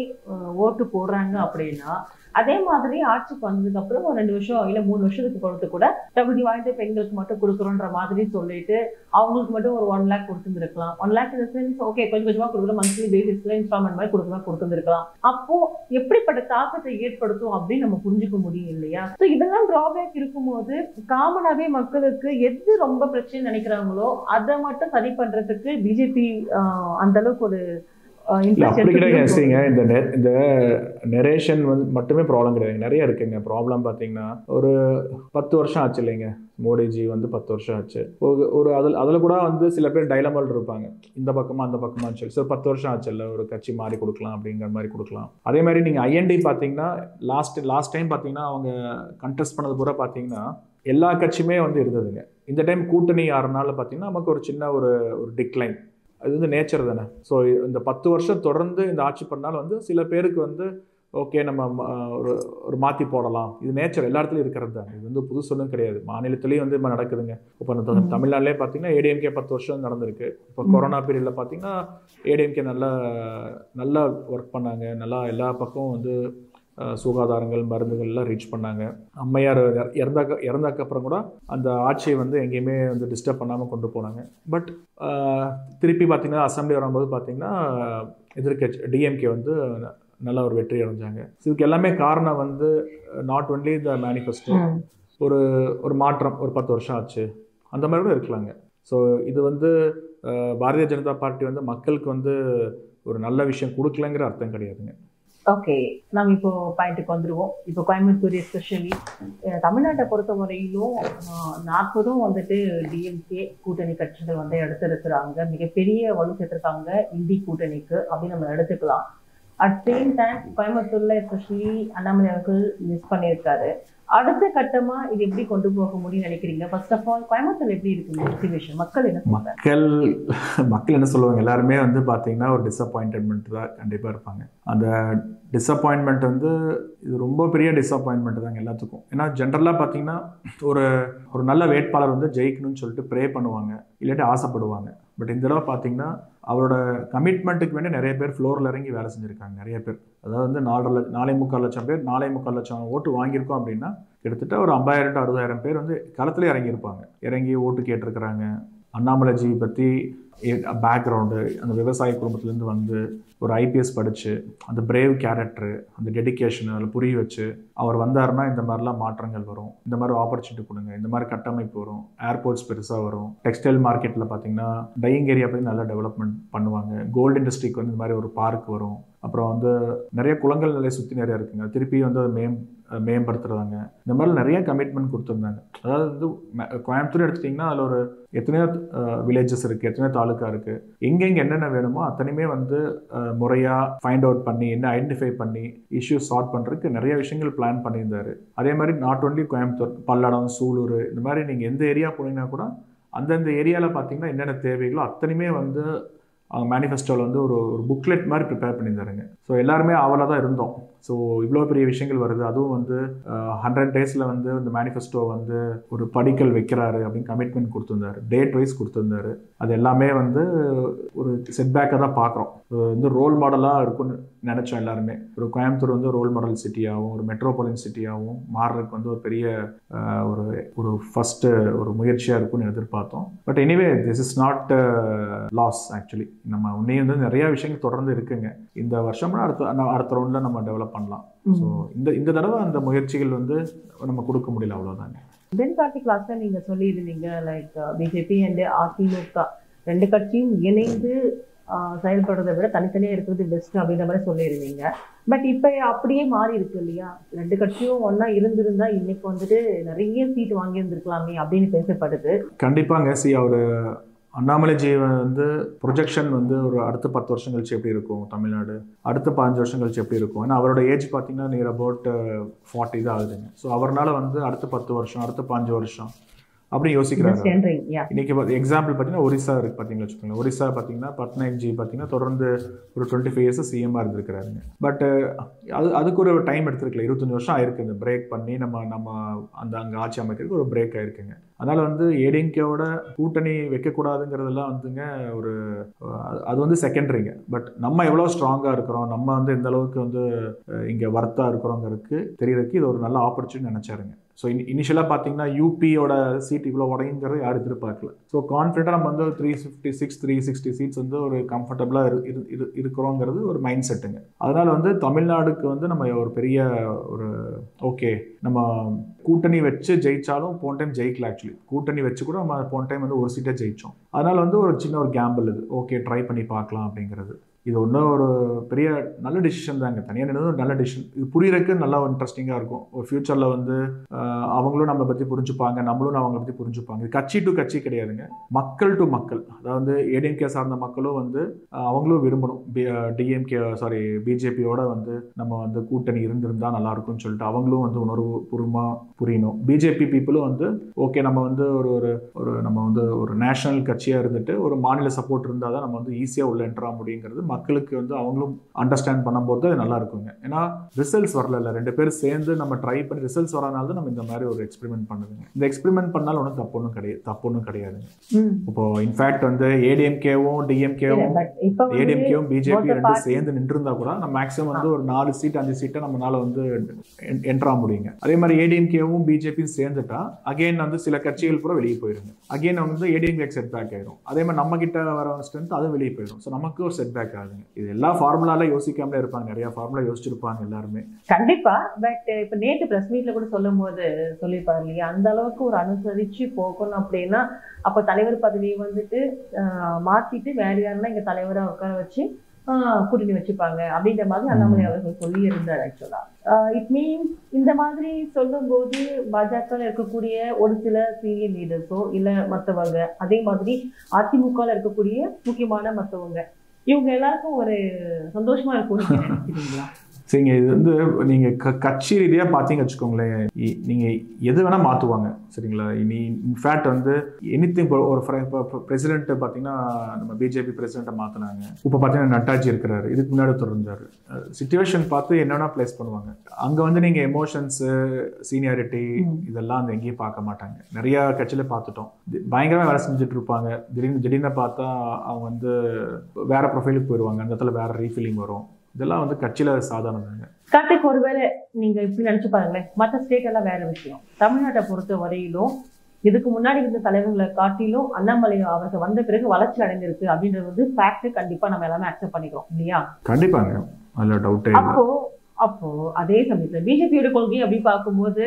ஓட்டு போடுறாங்க அப்படின்னா அதே மாதிரி ஆட்சிக்கு வந்ததுக்கு அப்புறம் ஒரு 2 வருஷம் இல்ல 3 வருஷத்துக்கு பொறுத்து கூட தகுதி வாய்ந்த பெண்களுக்கு மட்டும் கொடுக்குறோன்ற மாதிரி சொல்லிட்டு அவங்களுக்கு மட்டும் ஒரு 1 lakh கொடுத்துருக்கலாம். 1 lakh இந்த சென்ஸ் ஓகே கொஞ்சம் கொஞ்சமா கொடுக்குற மந்த்லி பேசிஸ்ல இன்ஸ்டால்மெண்ட் மாதிரி கொடுத்துருக்கலாம். அப்போ எப்படிப்பட்ட தாக்கத்தை ஏற்படுத்தும் அப்படின்னு நம்ம புரிஞ்சுக்க முடியும் இல்லையா? ஸோ இதெல்லாம் டிராபேக் இருக்கும்போது காமனாவே மக்களுக்கு எது ரொம்ப பிரச்சனை நினைக்கிறாங்களோ அதை மட்டும் சரி பண்றதுக்கு பிஜேபி அந்த அளவுக்கு அப்படி கிடையாது. சரிங்க, இந்த நெரேஷன் வந்து மட்டுமே ப்ராப்ளம் கிடையாது, நிறைய இருக்குங்க ப்ராப்ளம். பார்த்தீங்கன்னா ஒரு 10 வருஷம் ஆச்சு இல்லைங்க, மோடிஜி வந்து 10 வருஷம் ஆச்சு. ஒரு அதில் கூட வந்து சில பேர் டைலமல் இருப்பாங்க, இந்த பக்கமா அந்த பக்கமான்னு சொல்லி. ஸோ 10 வருஷம் ஆச்சு இல்லை, ஒரு கட்சி மாறி கொடுக்கலாம் அப்படிங்கிற மாதிரி கொடுக்கலாம். அதே மாதிரி நீங்கள் ஐஎன்டி பார்த்தீங்கன்னா லாஸ்ட் டைம் பார்த்தீங்கன்னா அவங்க கண்டெஸ்ட் பண்ணது கூட பார்த்தீங்கன்னா எல்லா கட்சியுமே வந்து இருந்ததுங்க. இந்த டைம் கூட்டணி ஆறுனால பார்த்தீங்கன்னா நமக்கு ஒரு சின்ன ஒரு டிக்ளைன். அது வந்து நேச்சர் தானே. ஸோ இந்த 10 வருஷம் தொடர்ந்து இந்த ஆட்சி பண்ணாலும் வந்து சில பேருக்கு வந்து ஓகே நம்ம ஒரு மாற்றி போடலாம், இது நேச்சர் எல்லா இடத்துலையும் இருக்கிறது தான். இது வந்து புது சொல்லும் கிடையாது, மாநிலத்திலையும் வந்து இப்போ நடக்குதுங்க. இப்போ தமிழ்நாட்டிலே பார்த்தீங்கன்னா ஏடிஎம்கே 10 வருஷம் நடந்திருக்கு. இப்போ கொரோனா பீரியடில் பார்த்தீங்கன்னா ஏடிஎம்கே நல்லா ஒர்க் பண்ணாங்க, நல்லா எல்லா பக்கமும் வந்து சுகாதாரங்கள் மருந்துகள் எல்லாம் ரீச் பண்ணாங்க. அம்மையார் இறந்தாக்க அப்புறம் கூட அந்த ஆட்சியை வந்து எங்கேயுமே வந்து டிஸ்டர்ப் பண்ணாமல் கொண்டு போனாங்க. பட் திருப்பி பார்த்தீங்கன்னா அசம்பிளி வரும்போது பார்த்தீங்கன்னா எதிர்க்கட்சி டிஎம்கே வந்து நல்ல ஒரு வெற்றி அடைஞ்சாங்க. இதுக்கு எல்லாமே காரணம் வந்து நாட் ஒன்லி த மேனிஃபெஸ்டோ, ஒரு மாற்றம். ஒரு 10 வருஷம் ஆச்சு, அந்த மாதிரி கூட இருக்கலாங்க. ஸோ இது வந்து பாரதிய ஜனதா பார்ட்டி வந்து மக்களுக்கு வந்து ஒரு நல்ல விஷயம் கொடுக்கலங்கிற அர்த்தம் கிடையாதுங்க. ஓகே, நம்ம இப்போ பாயிண்ட்டுக்கு வந்துடுவோம். இப்போ கோயம்புத்தூர் எஸ்பெஷலி தமிழ்நாட்டை பொறுத்த வரையிலும் 40 வந்துட்டு டிஎம்கே கூட்டணி கட்சிகள் வந்து எடுத்திருக்கிறாங்க, மிகப்பெரிய வலு சேர்த்திருக்காங்க இந்தி கூட்டணிக்கு அப்படின்னு நம்ம எடுத்துக்கலாம். அட் சேம் டைம் கோயம்புத்தூர்ல எஸ்பெஷலி அண்ணாமலை அவர்கள் மிஸ் பண்ணியிருக்காரு. அடுத்த கட்டமா இது எப்படி கொண்டு போக முடியும்னு நினைக்கிறீங்க? ஃபர்ஸ்ட் ஆஃப் ஆல் கோயம்புத்தூர் எப்படி இருக்கு மோட்டிவேஷன்? மக்கள் என்ன சொல்லுவாங்க, எல்லாருமே வந்து பார்த்தீங்கன்னா ஒரு டிசப்பாயின்மெண்ட் தான் கண்டிப்பாக இருப்பாங்க. அந்த டிசப்பாயின்மெண்ட் வந்து இது ரொம்ப பெரிய டிசப்பாயின்மெண்ட் தாங்க எல்லாத்துக்கும். ஏன்னா ஜென்ரலாக பார்த்தீங்கன்னா ஒரு நல்ல வேட்பாளர் வந்து ஜெயிக்கணும்னு சொல்லிட்டு ப்ரே பண்ணுவாங்க, இல்லாட்டி ஆசைப்படுவாங்க. பட் இந்த தடவை பார்த்தீங்கன்னா அவரோட கமிட்மெண்ட்டுக்கு வேண்டி நிறைய பேர் ஃப்ளோரில் இறங்கி வேலை செஞ்சுருக்காங்க. நிறைய பேர், அதாவது வந்து 4.25 லட்சம் பேர் 4.25 லட்சம் ஓட்டு வாங்கியிருக்கோம் அப்படின்னா கிட்டத்தட்ட ஒரு 50,000 to 60,000 பேர் வந்து களத்தில் இறங்கியிருப்பாங்க. இறங்கி ஓட்டு கேட்டிருக்கிறாங்க. அண்ணாமலைஜி பற்றி பேக்ரவுண்டு, அந்த விவசாய குடும்பத்துலேருந்து வந்து ஒரு ஐபிஎஸ் படித்து அந்த பிரேவ் கேரக்டரு, அந்த டெடிக்கேஷன் அதில் புரிய வச்சு அவர் வந்தாருன்னா இந்த மாதிரிலாம் மாற்றங்கள் வரும், இந்த மாதிரி ஆப்பர்ச்சுனிட்டி கொடுங்க, இந்த மாதிரி கட்டமைப்பு வரும், ஏர்போர்ட்ஸ் பெருசாக வரும், டெக்ஸ்டைல் மார்க்கெட்டில் பார்த்தீங்கன்னா டையிங் ஏரியா பற்றி நல்லா டெவலப்மெண்ட் பண்ணுவாங்க, கோல்டு இண்டஸ்ட்ரிக்கு வந்து இந்த மாதிரி ஒரு பார்க் வரும், அப்புறம் வந்து நிறைய குளங்கள் நிறைய சுற்றி நிறையா இருக்குங்க, திருப்பி வந்து அதை மேம்படுத்துறாங்க. இந்த மாதிரி நிறைய கமிட்மெண்ட் கொடுத்துருந்தாங்க. அதாவது வந்து கோயம்புத்தூர் எடுத்துட்டிங்கன்னா அதில் ஒரு எத்தனையோ வில்லேஜஸ் இருக்குது, எத்தனையோ தாலுக்கா இருக்குது. எங்கெங்கே என்னென்ன வேணுமோ அத்தனையுமே வந்து முறையாக ஃபைண்ட் அவுட் பண்ணி என்ன ஐடென்டிஃபை பண்ணி இஷ்யூஸ் சால்வ் பண்ணுறதுக்கு நிறைய விஷயங்கள் பிளான் பண்ணியிருந்தாரு. அதே மாதிரி நாட் ஒன்லி கோயம்புத்தூர், பல்லடம், சூலூர், இந்த மாதிரி நீங்கள் எந்த ஏரியா போனீங்கன்னா கூட அந்தந்த ஏரியாவில் பார்த்தீங்கன்னா என்னென்ன தேவைகளோ அத்தனையுமே வந்து அவங்க மேனிஃபெஸ்டோவில் வந்து ஒரு புக்லெட் மாதிரி ப்ரிப்பேர் பண்ணியிருந்தாருங்க. ஸோ எல்லாருமே அவளாக தான் இருந்தோம். ஸோ இவ்வளோ பெரிய விஷயங்கள் வருது, அதுவும் வந்து 100 days வந்து இந்த மேனிஃபெஸ்டோ வந்து ஒரு படிக்கல் வைக்கிறாரு அப்படின்னு கமிட்மெண்ட் கொடுத்துருந்தாரு, டேட் வைஸ் கொடுத்துருந்தாரு. அது எல்லாமே வந்து ஒரு செட்பேக்காக தான் பார்க்குறோம். வந்து ரோல் மாடலாக இருக்கும்னு நினச்சோம் எல்லாருமே. ஒரு கோயம்புத்தூர் வந்து ரோல் மாடல் சிட்டியாகவும் ஒரு மெட்ரோபாலியன் சிட்டியாகவும் மாறுறதுக்கு வந்து ஒரு பெரிய ஒரு ஃபஸ்ட்டு ஒரு முயற்சியாக இருக்கும்னு எதிர்பார்த்தோம். But anyway this is not loss. Actually நம்ம உன்னையும் வந்து நிறைய விஷயங்கள் தொடர்ந்து இருக்குங்க. இந்த வருஷம்னா அடுத்த ரவுண்டில் நம்ம டெவலப் பண்ணலாம். ஸோ இந்த தடவை அந்த முயற்சிகள் வந்து நம்ம கொடுக்க முடியல, அவ்வளோதாங்க. தென் பார்ட்டி கிளாஸ்ல நீங்க சொல்லியிருந்தீங்க லைக் பிஜேபி அண்ட் அதிமுக ரெண்டு கட்சியும் இணைந்து செயல்படுறதை விட தனித்தனியாக இருக்கிறது பெஸ்ட் அப்படின்ற மாதிரி சொல்லியிருந்தீங்க. பட் இப்போ அப்படியே மாறி இருக்கு இல்லையா? ரெண்டு கட்சியும் ஒன்றா இருந்திருந்தா இன்னைக்கு வந்துட்டு நிறைய சீட் வாங்கியிருந்துருக்கலாமே அப்படின்னு பேசப்படுது. கண்டிப்பாங்க. அவர் அண்ணாமலைஜி வந்து ப்ரொஜெக்ஷன் வந்து ஒரு அடுத்த 10 வருஷம் கழிச்சு எப்படி இருக்கும் தமிழ்நாடு, அடுத்த 15 வருஷம் கழிச்சு எப்படி இருக்கும். ஏன்னா அவரோட ஏஜ் பார்த்தீங்கன்னா நியர் அபவுட் 40 தான் ஆகுதுங்க. ஸோ அவரால் வந்து அடுத்த 10 வருஷம் அடுத்த 5 வருஷம் அப்படி யோசிக்கிறாங்க. இன்னைக்கு எக்ஸாம்பிள் பார்த்தீங்கன்னா ஒரிசா இருக்குது பார்த்தீங்கன்னா வச்சுக்கோங்க. ஒரிசா பார்த்தீங்கன்னா பட்நாயக்ஜி பார்த்தீங்கன்னா தொடர்ந்து ஒரு 25 years சிஎம்மாக இருந்திருக்கிறாருங்க. பட் அதுக்கு ஒரு டைம் எடுத்துருக்கல, 25 வருஷம் ஆயிருக்கு இந்த பிரேக் பண்ணி நம்ம அங்கே ஆட்சி அமைக்கிறதுக்கு ஒரு பிரேக் ஆயிருக்குங்க. அதனால் வந்து ஏடிஎம்கேவோட கூட்டணி வைக்கக்கூடாதுங்கிறதெல்லாம் வந்துங்க அது வந்து செகண்டரிங்க. பட் நம்ம எவ்வளோ ஸ்ட்ராங்காக இருக்கிறோம், நம்ம வந்து எந்த அளவுக்கு வந்து இங்கே வர்த்தாக இருக்கிறோங்கிறதுக்கு தெரியறதுக்கு இது ஒரு நல்ல ஆப்பர்ச்சுனிட்டி நினச்சாருங்க. ஸோ இனிஷியலாக பார்த்தீங்கன்னா யூபியோட சீட் இவ்வளோ உடையுங்கிறது யாரும் எதிர்பார்க்கல. ஸோ கான்ஃபிடென்ட்டாக நம்ம வந்து 356 360 சீட்ஸ் வந்து ஒரு கம்ஃபர்டபுளாக இருக்கிறோங்கிறது ஒரு மைண்ட் செட்டுங்க. அதனால் வந்து தமிழ்நாடுக்கு வந்து நம்ம ஒரு பெரிய ஒரு ஓகே நம்ம கூட்டணி வச்சு ஜெயிச்சாலும் போன டைம் ஜெயிக்கல. ஆக்சுவலி கூட்டணி வச்சு கூட நம்ம போன டைம் வந்து ஒரு சீட்டை ஜெயித்தோம். அதனால் வந்து ஒரு சின்ன ஒரு கேம்பிள் இது ஓகே ட்ரை பண்ணி பார்க்கலாம் அப்படிங்கிறது. இது ஒன்றும் ஒரு பெரிய நல்ல டிசிஷன் தாங்க. தனியாக நின்று ஒரு நல்ல டிசிஷன். இது புரியறதுக்கு நல்லா இன்ட்ரெஸ்டிங்காக இருக்கும். ஒரு ஃபியூச்சரில் வந்து அவங்களும் நம்மளை பற்றி புரிஞ்சுப்பாங்க, நம்மளும் அவங்களை பற்றி புரிஞ்சுப்பாங்க. இது கட்சி டு கட்சி கிடையாதுங்க, மக்கள் டு மக்கள். அதாவது ஏடிஎம்கே சார்ந்த மக்களும் வந்து அவங்களும் விரும்பணும் பிஜேபியோட வந்து நம்ம வந்து கூட்டணி இருந்திருந்தா நல்லா இருக்கும்னு சொல்லிட்டு அவங்களும் வந்து உணர்வு பூர்வமாக புரியணும். பிஜேபி பீப்புளும் வந்து ஓகே நம்ம வந்து ஒரு நம்ம வந்து ஒரு நேஷனல் கட்சியாக இருந்துட்டு ஒரு மாநில சப்போர்ட் இருந்தால் தான் நம்ம வந்து ஈஸியாக உள்ள என்ட்ரா முடியுங்கிறது மக்களுக்கு வந்து அவங்களும் அண்டர்ஸ்டாண்ட் பண்ணும்போது அது நல்லா இருக்குங்க. ஏன்னா ரிசல்ட்ஸ் வரல, 2 பேரும் சேர்ந்து நம்ம ட்ரை பண்ணி ரிசல்ட்ஸ் வரனால தான் நம்ம இந்த மாதிரி ஒரு எக்ஸ்பெரிமெண்ட் பண்ணுதுங்க. இந்த எக்ஸ்பெரிமெண்ட் பண்ணாலும் ஒன்றும் தப்பொன்னும் கிடையாதுங்க. இப்போ இன்ஃபேக்ட் வந்து ஏடிஎம்கேவும் ஏடிஎம்கேவும் பிஜேபி 2 சேர்ந்து நின்று இருந்தா கூட நம்ம மேக்ஸிமம் வந்து ஒரு 4 சீட் 5 சீட்டை நம்மளால வந்து என்ட்ரா முடியுங்க. அதே மாதிரி ஏடிஎம்கேவும் பிஜேபியும் சேர்ந்துட்டா அகைன் வந்து சில கட்சிகள் கூட வெளியே போயிருங்க. அகைன் வந்து ஏடிஎம்கே செட் பேக் ஆயிடும். அதே மாதிரி நம்ம கிட்ட வர ஸ்ட்ரென்த் அதுவும் வெளியே போயிடும். ஸோ நமக்கு ஒரு செட் பேக் ஆகுதுங்க. இது எல்லா ஃபார்முலால யோசிக்காமலே இருப்பாங்க, நிறைய ஃபார்முலா யோசிச்சிருப்பாங்க எல்லாருமே கண்டிப்பா. பட் இப்ப நேற்று பிரஸ் மீட்ல கூட சொல்லும் போது சொல்லியிருப்பாரு இல்லையா, அந்த அளவுக்கு ஒரு அனுசரிச்சு போகணும் அப்படின்னா அப்ப தலைவர் பதவியை வந்துட்டு மாத்திட்டு வேற யாருன்னா இங்க தலைவரை உட்கார வச்சு கூட்டணி வச்சுப்பாங்க அப்படின்ற மாதிரி அண்ணாமலை அவர்கள் சொல்லி இருந்தார். ஆக்சுவலா இட் மீன்ஸ் இந்த மாதிரி சொல்லும் போது பாஜக இருக்கக்கூடிய ஒரு சில சீனியர் லீடர்ஸோ இல்ல மற்றவங்க, அதே மாதிரி அதிமுக இருக்கக்கூடிய முக்கியமான மற்றவங்க, இவங்க எல்லாருக்கும் ஒரு சந்தோஷமா இருக்கும்னு நீங்க நினைக்கிறீங்களா? சரிங்க, இது வந்து நீங்கள் கட்சி ரீதியாக பார்த்தீங்க வச்சுக்கோங்களேன், நீங்கள் எது வேணால் மாற்றுவாங்க. சரிங்களா? இன்ஃபேக்ட் வந்து எனித்திங் ஒரு பிரசிடென்ட் பார்த்தீங்கன்னா நம்ம பிஜேபி பிரசிடென்ட்டை மாற்றினாங்க. இப்போ பார்த்தீங்கன்னா நட்டாஜி இருக்கிறாரு, இதுக்கு முன்னாடி தொடர்ந்தார். சிச்சுவேஷன் பார்த்து என்னென்னா பிளேஸ் பண்ணுவாங்க. அங்கே வந்து நீங்கள் எமோஷன்ஸு சீனியாரிட்டி இதெல்லாம் அந்த எங்கேயும் பார்க்க மாட்டாங்க. நிறையா கட்சியில் பார்த்துட்டோம், பயங்கரமாக வேலை செஞ்சுட்டு இருப்பாங்க. திடீர்னு பார்த்தா அவங்க வந்து வேற ப்ரொஃபைலுக்கு போயிடுவாங்க. அந்த இடத்துல வேற ரீஃபில்லிங் வரும். இதெல்லாம் வந்து கட்சியில சாதாரணங்க. கார்த்திக், ஒருவேளை நீங்க இப்படி நினைச்சு பாருங்களேன், மற்ற ஸ்டேட் எல்லாம் வேற விஷயம். தமிழ்நாட்டை பொறுத்த வரையிலும் இதுக்கு முன்னாடி இருந்த தலைவர்களை காட்டிலும் அண்ணாமலை அவருக்கு வந்த பிறகு வளர்ச்சி அடைந்திருக்கு அப்படின்றது வந்து ஃபேக்ட். கண்டிப்பா நம்ம எல்லாமே அக்செப்ட் பண்ணிக்கிறோம் இல்லையா? கண்டிப்பாங்க, அதுல டவுட்டே இல்ல. அப்போ அதே சமயத்துல பிஜேபியோட கொள்கை அப்படி பார்க்கும்போது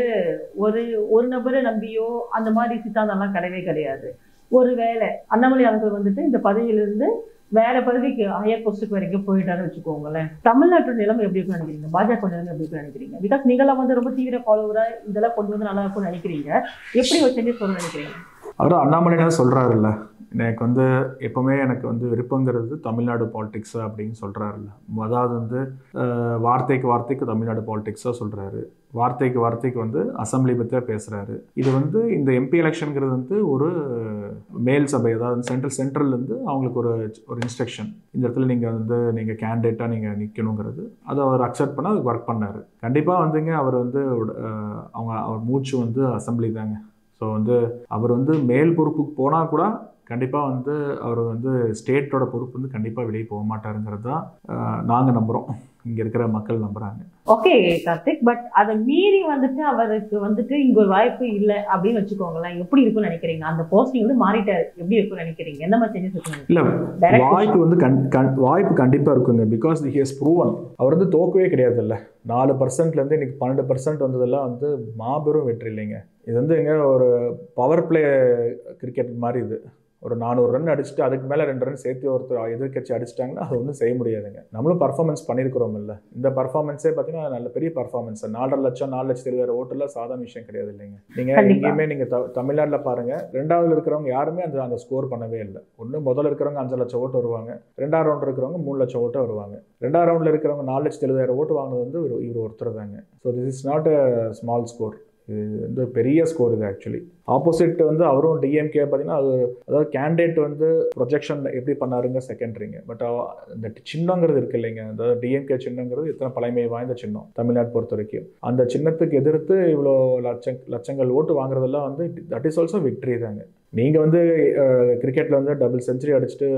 ஒரு நபரை நம்பியோ அந்த மாதிரி சித்தாந்தம் எல்லாம் கிடையவே கிடையாது. ஒருவேளை அண்ணாமலை அவர்கள் வந்துட்டு இந்த பதவியிலிருந்து வேற பதவிக்கு ஹையர் போஸ்டுக்கு வரைக்கும் போயிட்டாருன்னு வச்சுக்கோங்களேன், தமிழ்நாட்டோட நிலைமை எப்படி இருக்குன்னு நினைக்கிறீங்க? பாஜக நிலைமை எப்படி இருக்குன்னு நினைக்கிறீங்க? பிகாஸ் நீங்களாம் வந்து ரொம்ப தீவிர ஃபாலோவரா இதெல்லாம் கொண்டு வந்து நல்லா இருக்கும்னு நினைக்கிறீங்க. எப்படி ஒரு சேஞ்சஸ் சொல்ல நினைக்கிறீங்க? அவரும் அண்ணாமலை சொல்றாருல்ல, எனக்கு வந்து எப்பவுமே எனக்கு வந்து விருப்பங்கிறது தமிழ்நாடு பாலிடிக்ஸா அப்படின்னு சொல்றாருல்ல. அதாவது வந்து வார்த்தைக்கு வார்த்தைக்கு தமிழ்நாடு பாலிடிக்ஸா சொல்றாரு, வார்த்தைக்கு வார்த்தைக்கு வந்து அசம்பிளி பற்றியா பேசுறாரு. இது வந்து இந்த எம்பி எலெக்ஷனுங்கிறது வந்து ஒரு மேல் சபை, அதாவது சென்ட்ரல்லேருந்து அவங்களுக்கு ஒரு இன்ஸ்ட்ரக்ஷன், இந்த இடத்துல நீங்கள் கேண்டிடேட்டாக நீங்கள் நிற்கணுங்கிறது. அதை அவர் அக்செப்ட் பண்ண அதுக்கு ஒர்க் பண்ணார். கண்டிப்பாக வந்துங்க அவர் வந்து அவர் மூச்சு வந்து அசம்பிளி தாங்க. ஸோ வந்து அவர் வந்து மேல் பொறுப்புக்கு போனால் கூட கண்டிப்பாக வந்து அவர் வந்து ஸ்டேட்டோட பொறுப்பு வந்து கண்டிப்பாக வெளியே போக மாட்டாருங்கிறது தான் நாங்கள் நம்புகிறோம், இங்கே இருக்கிற மக்கள் நம்புகிறாங்க. ஓகே கார்த்திக், பட் அதை மீறி வந்துட்டு அவருக்கு வந்துட்டு இங்கே ஒரு வாய்ப்பு இல்லை அப்படின்னு வச்சுக்கோங்களேன், எப்படி இருக்குன்னு நினைக்கிறீங்க? அந்த போஸ்டிங் வந்து மாறிட்டாரு, எப்படி இருக்குன்னு நினைக்கிறீங்க? எந்த மாதிரி சேஞ்சஸ் இருக்குன்னு? இல்லை, வாய்ப்பு வந்து வாய்ப்பு கண்டிப்பாக இருக்குங்க. Because he has proven. அவர் வந்து தோக்கவே கிடையாது இல்லை. 4%லேருந்து இன்னைக்கு 12% வந்ததெல்லாம் வந்து மாபெரும் வெற்றி இல்லைங்க. இது வந்து எங்க ஒரு பவர் பிளே கிரிக்கெட் மாதிரி. இது ஒரு 400 ரன் அடிச்சுட்டு அதுக்கு மேலே 2 ரன் சேர்த்து ஒருத்தர் எதிர்கட்சி அடிச்சிட்டாங்கன்னா அது ஒன்றும் செய்ய முடியாதுங்க. நம்மளும் பர்ஃபார்மன்ஸ் பண்ணியிருக்கிறோம் இல்லை. இந்த பர்ஃபார்மன்ஸே பார்த்தீங்கன்னா நல்ல பெரிய பர்ஃபார்மன்ஸ். 4.5 லட்சம் 4,70,000 ஓட்டுலாம் சாதாரண விஷயம் கிடையாது இல்லைங்க. நீங்கள் எங்கேயுமே நீங்கள் தமிழ்நாட்டில் பாருங்கள், 2வது இருக்கிறவங்க யாருமே அந்த ஸ்கோர் பண்ணவே இல்லை. ஒன்று முதல்ல இருக்கிறவங்க 5 லட்சம் ஓட்டு வருவாங்க, 2வது ரவுண்ட் இருக்கிறவங்க 3 லட்சம் ஓட்டு வருவாங்க, 2வது ரவுண்டில் இருக்கிறவங்க 4,70,000 ஓட்டு வாங்கினது வந்து இவர் ஒருத்தர் தாங்க. So this is not a small score. இது வந்து பெரிய ஸ்கோர். இது ஆக்சுவலி ஆப்போசிட் வந்து அவரும் டிஎம்கே பார்த்தீங்கன்னா அதாவது கேண்டிடேட் வந்து ப்ரொஜெக்ஷன் எப்படி பண்ணாருங்க செகண்டரிங்க. பட் இந்த சின்னங்கிறது இருக்கு இல்லைங்க, அதாவது டிஎம்கே சின்னங்கிறது இத்தனை பழமை வாய்ந்த சின்னம் தமிழ்நாடு பொறுத்த வரைக்கும். அந்த சின்னத்துக்கு எதிர்த்து இவ்வளோ லட்சங்கள் ஓட்டு வாங்குறதெல்லாம் வந்து தட் இஸ் ஆல்சோ விக்ட்ரி தாங்க. நீங்கள் வந்து கிரிக்கெட்டில் வந்து டபுள் செஞ்சுரி அடிச்சுட்டு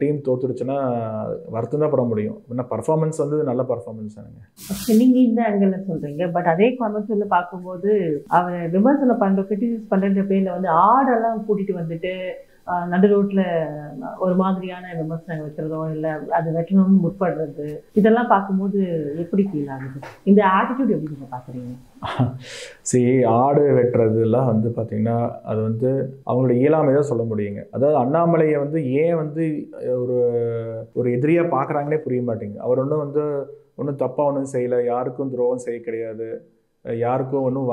டீம் தோத்துருச்சுன்னா வருத்தம் தான் பட முடியும். இன்னும் பர்ஃபார்மன்ஸ் வந்து நல்ல பர்ஃபார்மன்ஸ் தானுங்க. நீங்கள் இந்த ஆங்கிள் சொல்கிறீங்க. பட் அதே கான்வெர்சேஷன்ல பார்க்கும்போது அவர் விமர்சனம் பண்ணுற கிரிட்டிசைஸ் பண்ணுற பேரில் வந்து ஆடெல்லாம் கூட்டிகிட்டு வந்துட்டு நடு ரோட்ல ஒரு மாதிரியான விமர்சனங்கள் வைக்கிறதோ இல்லை அது வெட்டணும்னு முற்படுறது இதெல்லாம் பார்க்கும்போது எப்படி ஃபீல் ஆகுது? இந்த ஆட்டிடியூட் எப்படி நீங்கள் பார்க்குறீங்க? சரி, ஆடு வெட்டுறதுலாம் வந்து பார்த்தீங்கன்னா அது வந்து அவங்களோட இயலாமை தான் சொல்ல முடியுங்க. அதாவது அண்ணாமலையை வந்து ஏன் வந்து ஒரு ஒரு எதிரியாக பார்க்குறாங்கன்னே புரிய மாட்டேங்குது. அவர் ஒன்றும் தப்பாக ஒன்றும் செய்யலை, யாருக்கும் துரோகம் செய்ய கிடையாது, யாருக்கும் ஒன்றும்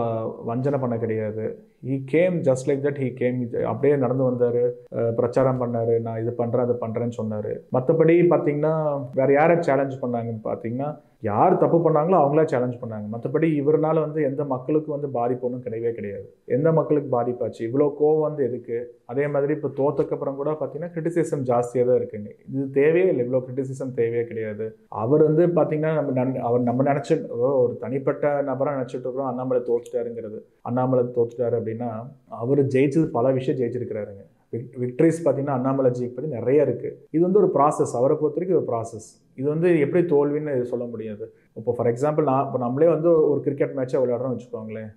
வஞ்சனை பண்ண கிடையாது. he came just like that. he came அப்படியே நடந்து வந்தார், பிரச்சாரம் பண்ணார், நான் இது பண்ணுறேன் அது பண்ணுறேன்னு சொன்னார். மற்றபடி பார்த்தீங்கன்னா வேறு யாரை சேலஞ்ச் பண்ணாங்கன்னு பார்த்தீங்கன்னா யார் தப்பு பண்ணாங்களோ அவங்களா சேலஞ்ச் பண்ணாங்க. மற்றபடி இவரால் வந்து எந்த மக்களுக்கு வந்து பாதிப்பு ஒன்றும் கிடையவே கிடையாது. எந்த மக்களுக்கு பாதிப்பாச்சு, இவ்வளோ கோவம் வந்து எதுக்கு? அதே மாதிரி இப்போ தோத்தக்கப்புறம் கூட பார்த்தீங்கன்னா கிரிட்டிசிசம் ஜாஸ்தியாக தான் இருக்குங்க. இது தேவையே இல்லை, இவ்வளோ கிரிட்டிசிசம் தேவையே கிடையாது. அவர் வந்து பார்த்தீங்கன்னா நம்ம நினச்சி ஒரு தனிப்பட்ட நபராக நினச்சிட்டு இருக்கிறோம் அண்ணாமலை தோத்துட்டாருங்கிறது. அண்ணாமலை தோத்துட்டாரு அப்படின்னா அவர் ஜெயிச்சது பல விஷயம் ஜெயிச்சிருக்கிறாருங்க. விக்டரிஸ் பார்த்தீங்கன்னா அண்ணாமலை ஜிக்கு பற்றி நிறைய இருக்குது. இது வந்து ஒரு ப்ராசஸ், அவரை பொறுத்த வரைக்கும் ஒரு ப்ராசஸ். இது வந்து எப்படி தோல்வின்னு சொல்ல முடியாது. இப்போ ஃபார் எக்ஸாம்பிள் இப்போ நம்மளே வந்து ஒரு கிரிக்கெட் மேட்சை விளையாடுறோம்னு வச்சுக்கோங்களேன்.